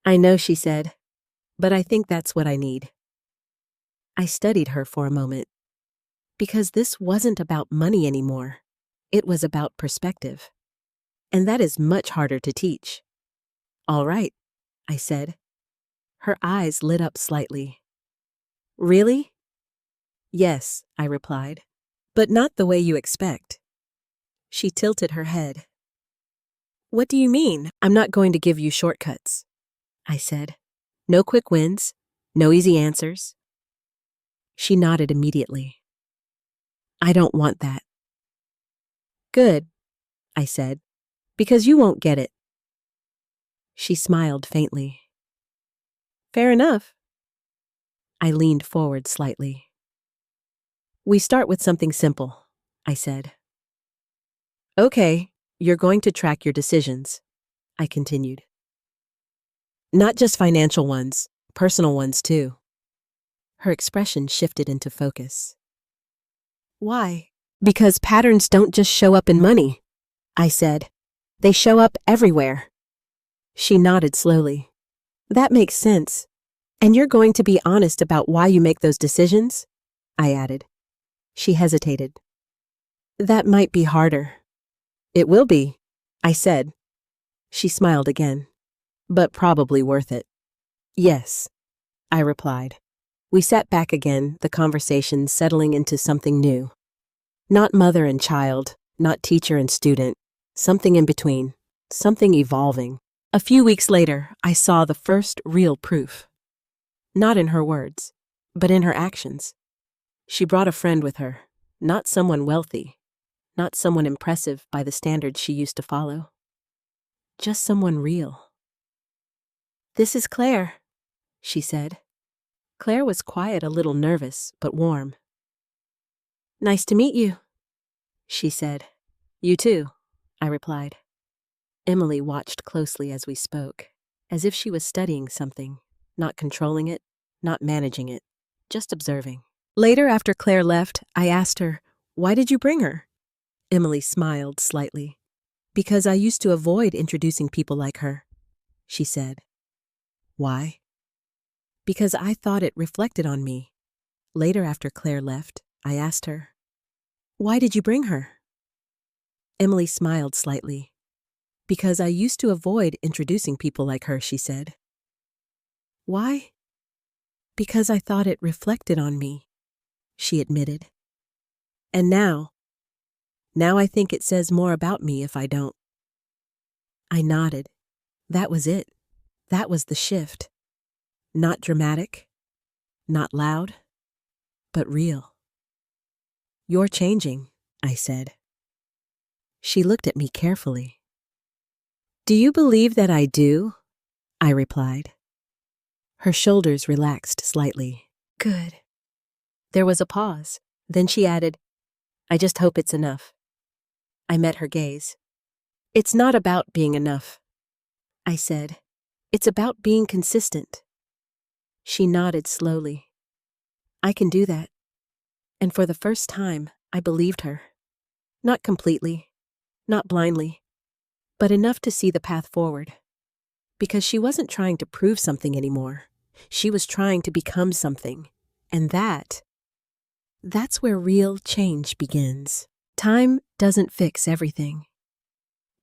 "I know," she said, "but I think that's what I need." I studied her for a moment. Because this wasn't about money anymore. It was about perspective. And that is much harder to teach. "All right," I said. Her eyes lit up slightly. "Really?" "Yes," I replied, "but not the way you expect." She tilted her head. "What do you mean? I'm not going to give you shortcuts," I said. "No quick wins, no easy answers." She nodded immediately. "I don't want that." "Good," I said, "because you won't get it." She smiled faintly. "Fair enough." I leaned forward slightly. "We start with something simple," I said. "Okay, you're going to track your decisions." I continued. Not just financial ones, personal ones too. Her expression shifted into focus. Why? Because patterns don't just show up in money, I said. They show up everywhere. She nodded slowly. That makes sense. And you're going to be honest about why you make those decisions? I added. She hesitated. That might be harder. It will be, I said. She smiled again. But probably worth it. Yes, I replied. We sat back again, the conversation settling into something new. Not mother and child, not teacher and student, something in between, something evolving. A few weeks later, I saw the first real proof. Not in her words, but in her actions. She brought a friend with her, not someone wealthy, not someone impressive by the standards she used to follow. Just someone real. This is Claire, she said. Claire was quiet, a little nervous, but warm. Nice to meet you, she said. You too, I replied. Emily watched closely as we spoke, as if she was studying something, not controlling it, not managing it, just observing. Later, after Claire left, I asked her, "Why did you bring her?" Emily smiled slightly. "Because I used to avoid introducing people like her," she said. Why? Because I thought it reflected on me. Later, after Claire left, I asked her, "Why did you bring her?" Emily smiled slightly. "Because I used to avoid introducing people like her," she said. Why? Because I thought it reflected on me, she admitted. And now I think it says more about me if I don't. I nodded. That was it. That was the shift. Not dramatic, not loud, but real. You're changing, I said. She looked at me carefully. Do you believe that I do? I replied. Her shoulders relaxed slightly. Good. There was a pause. Then she added, I just hope it's enough. I met her gaze. It's not about being enough, I said. It's about being consistent. She nodded slowly. I can do that. And for the first time, I believed her. Not completely, not blindly, but enough to see the path forward. Because she wasn't trying to prove something anymore. She was trying to become something. And that's where real change begins. Time doesn't fix everything,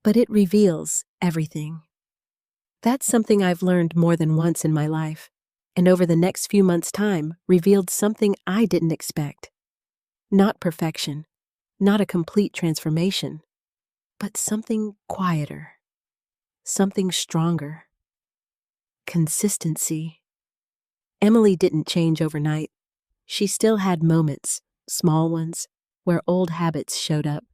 but it reveals everything. That's something I've learned more than once in my life, and over the next few months' time revealed something I didn't expect. Not perfection, not a complete transformation, but something quieter, something stronger. Consistency. Emily didn't change overnight. She still had moments, small ones, where old habits showed up,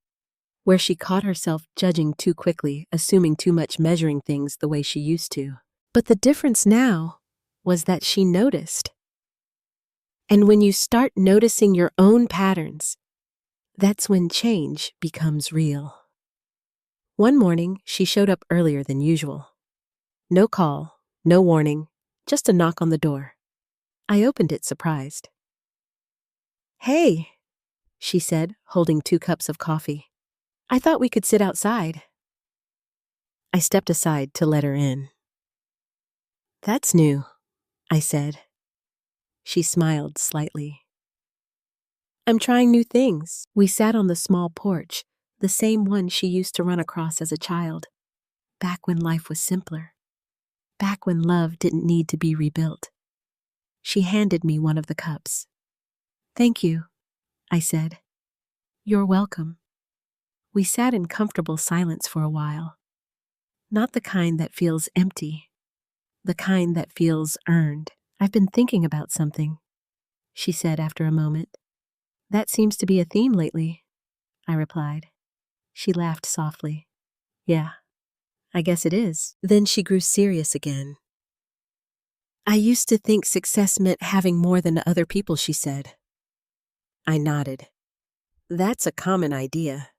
where she caught herself judging too quickly, assuming too much, measuring things the way she used to. But the difference now was that she noticed. And when you start noticing your own patterns, that's when change becomes real. One morning, she showed up earlier than usual. No call, no warning, just a knock on the door. I opened it surprised. Hey, she said, holding 2 cups of coffee. I thought we could sit outside. I stepped aside to let her in. That's new, I said. She smiled slightly. I'm trying new things. We sat on the small porch, the same one she used to run across as a child, back when life was simpler, back when love didn't need to be rebuilt. She handed me one of the cups. Thank you, I said. You're welcome. We sat in comfortable silence for a while. Not the kind that feels empty, the kind that feels earned. I've been thinking about something, she said after a moment. That seems to be a theme lately, I replied. She laughed softly. Yeah, I guess it is. Then she grew serious again. I used to think success meant having more than other people, she said. I nodded. That's a common idea.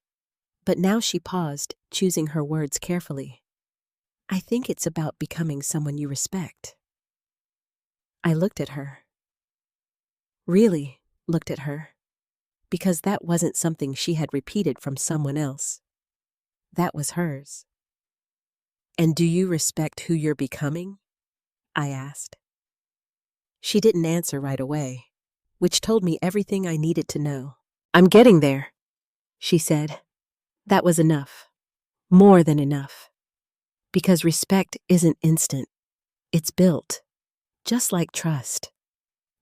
But now she paused, choosing her words carefully. I think it's about becoming someone you respect. I looked at her. Really looked at her. Because that wasn't something she had repeated from someone else. That was hers. And do you respect who you're becoming? I asked. She didn't answer right away, which told me everything I needed to know. I'm getting there, she said. That was enough. More than enough. Because respect isn't instant. It's built. Just like trust.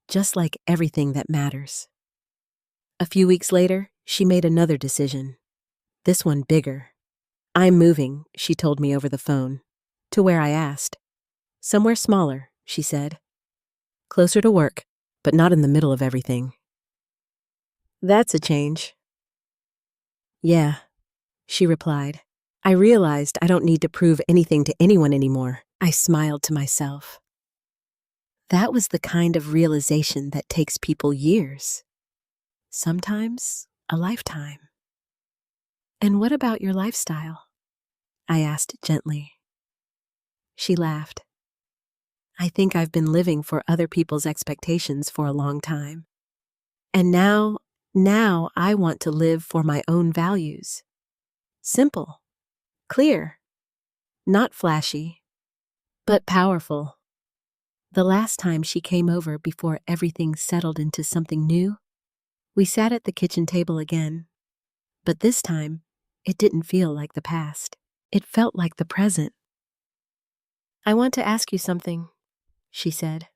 Just like everything that matters. A few weeks later, she made another decision. This one bigger. I'm moving, she told me over the phone. To where I asked. Somewhere smaller, she said. Closer to work, but not in the middle of everything. That's a change. Yeah, she replied. I realized I don't need to prove anything to anyone anymore. I smiled to myself. That was the kind of realization that takes people years. Sometimes a lifetime. And what about your lifestyle? I asked gently. She laughed. I think I've been living for other people's expectations for a long time. And now I want to live for my own values. Simple, clear, not flashy, but powerful. The last time she came over before everything settled into something new, we sat at the kitchen table again. But this time, it didn't feel like the past. It felt like the present. I want to ask you something, she said.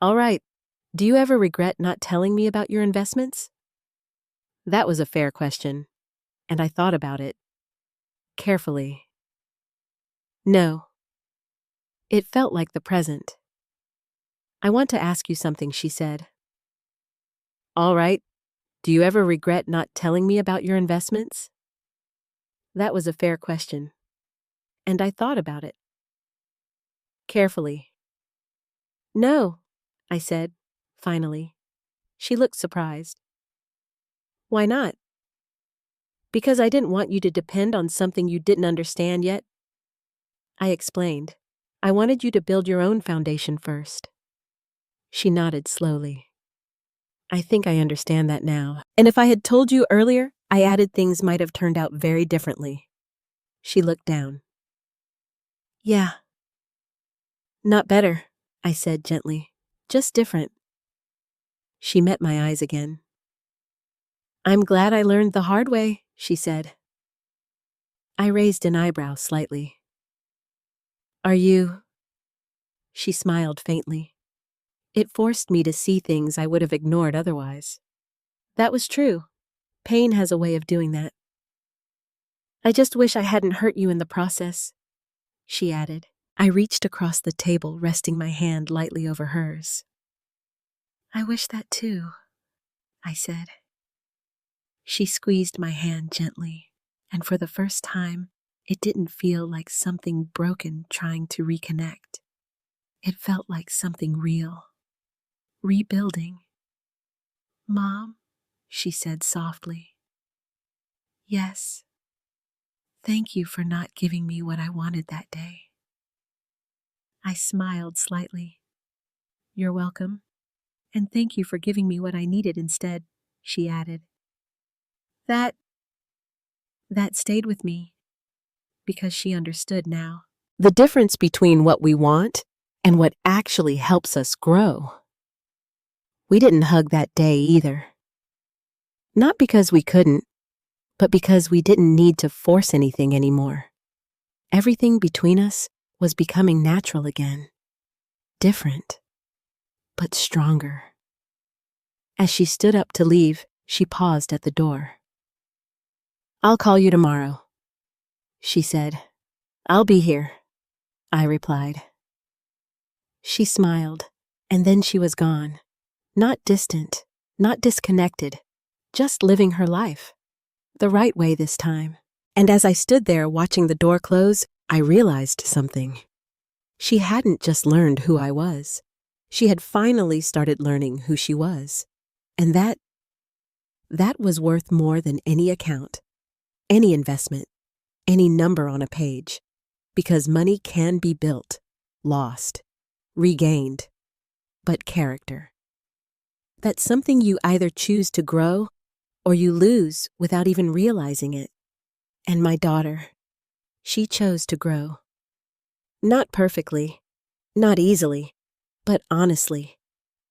All right. Do you ever regret not telling me about your investments? That was a fair question, and I thought about it carefully. No. It felt like the present. I want to ask you something, she said. All right. Do you ever regret not telling me about your investments? That was a fair question, and I thought about it carefully. No, I said, finally. She looked surprised. Why not? Because I didn't want you to depend on something you didn't understand yet. I explained. I wanted you to build your own foundation first. She nodded slowly. I think I understand that now. And if I had told you earlier, I added things might have turned out very differently. She looked down. Yeah. Not better, I said gently. Just different. She met my eyes again. I'm glad I learned the hard way, she said. I raised an eyebrow slightly. Are you? She smiled faintly. It forced me to see things I would have ignored otherwise. That was true. Pain has a way of doing that. I just wish I hadn't hurt you in the process, she added. I reached across the table, resting my hand lightly over hers. I wish that too, I said. She squeezed my hand gently, and for the first time, it didn't feel like something broken trying to reconnect. It felt like something real, rebuilding. Mom, she said softly. Yes. Thank you for not giving me what I wanted that day. I smiled slightly. You're welcome. And thank you for giving me what I needed instead, she added. That stayed with me, because she understood now. The difference between what we want and what actually helps us grow. We didn't hug that day either. Not because we couldn't, but because we didn't need to force anything anymore. Everything between us was becoming natural again. Different, but stronger. As she stood up to leave, she paused at the door. I'll call you tomorrow, she said. I'll be here, I replied. She smiled, and then she was gone. Not distant, not disconnected, just living her life. The right way this time. And as I stood there watching the door close, I realized something. She hadn't just learned who I was. She had finally started learning who she was. And that was worth more than any account, any investment, any number on a page. Because money can be built, lost, regained, but character. That's something you either choose to grow or you lose without even realizing it. And my daughter, she chose to grow. Not perfectly, not easily, but honestly.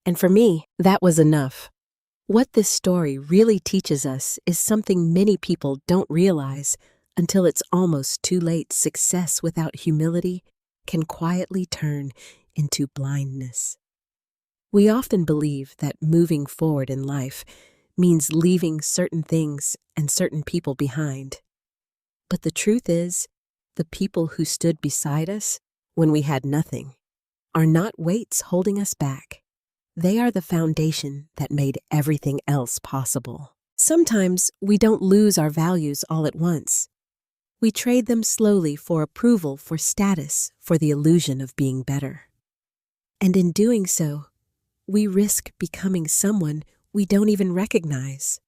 And for me, that was enough. What this story really teaches us is something many people don't realize until it's almost too late. Success without humility can quietly turn into blindness. We often believe that moving forward in life means leaving certain things and certain people behind. But the truth is, the people who stood beside us when we had nothing are not weights holding us back. They are the foundation that made everything else possible. Sometimes we don't lose our values all at once. We trade them slowly for approval, for status, for the illusion of being better. And in doing so, we risk becoming someone we don't even recognize.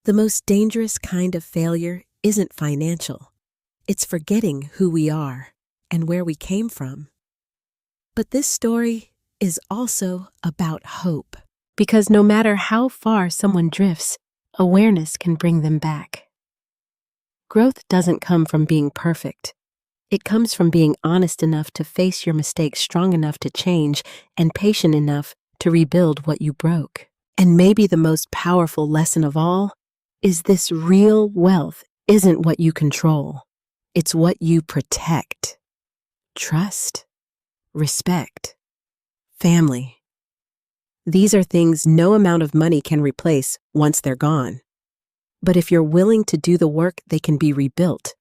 The most dangerous kind of failure isn't financial. It's forgetting who we are and where we came from. But this story is also about hope, because no matter how far someone drifts, awareness can bring them back. Growth doesn't come from being perfect. It comes from being honest enough to face your mistakes, strong enough to change, and patient enough to rebuild what you broke. And maybe the most powerful lesson of all is this: real wealth isn't what you control. It's what you protect. Trust, respect, family. These are things no amount of money can replace once they're gone. But if you're willing to do the work, they can be rebuilt,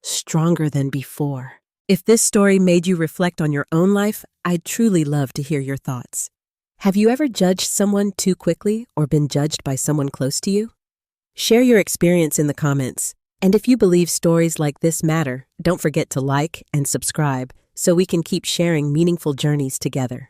stronger than before. If this story made you reflect on your own life, I'd truly love to hear your thoughts. Have you ever judged someone too quickly or been judged by someone close to you? Share your experience in the comments. And if you believe stories like this matter, don't forget to like and subscribe so we can keep sharing meaningful journeys together.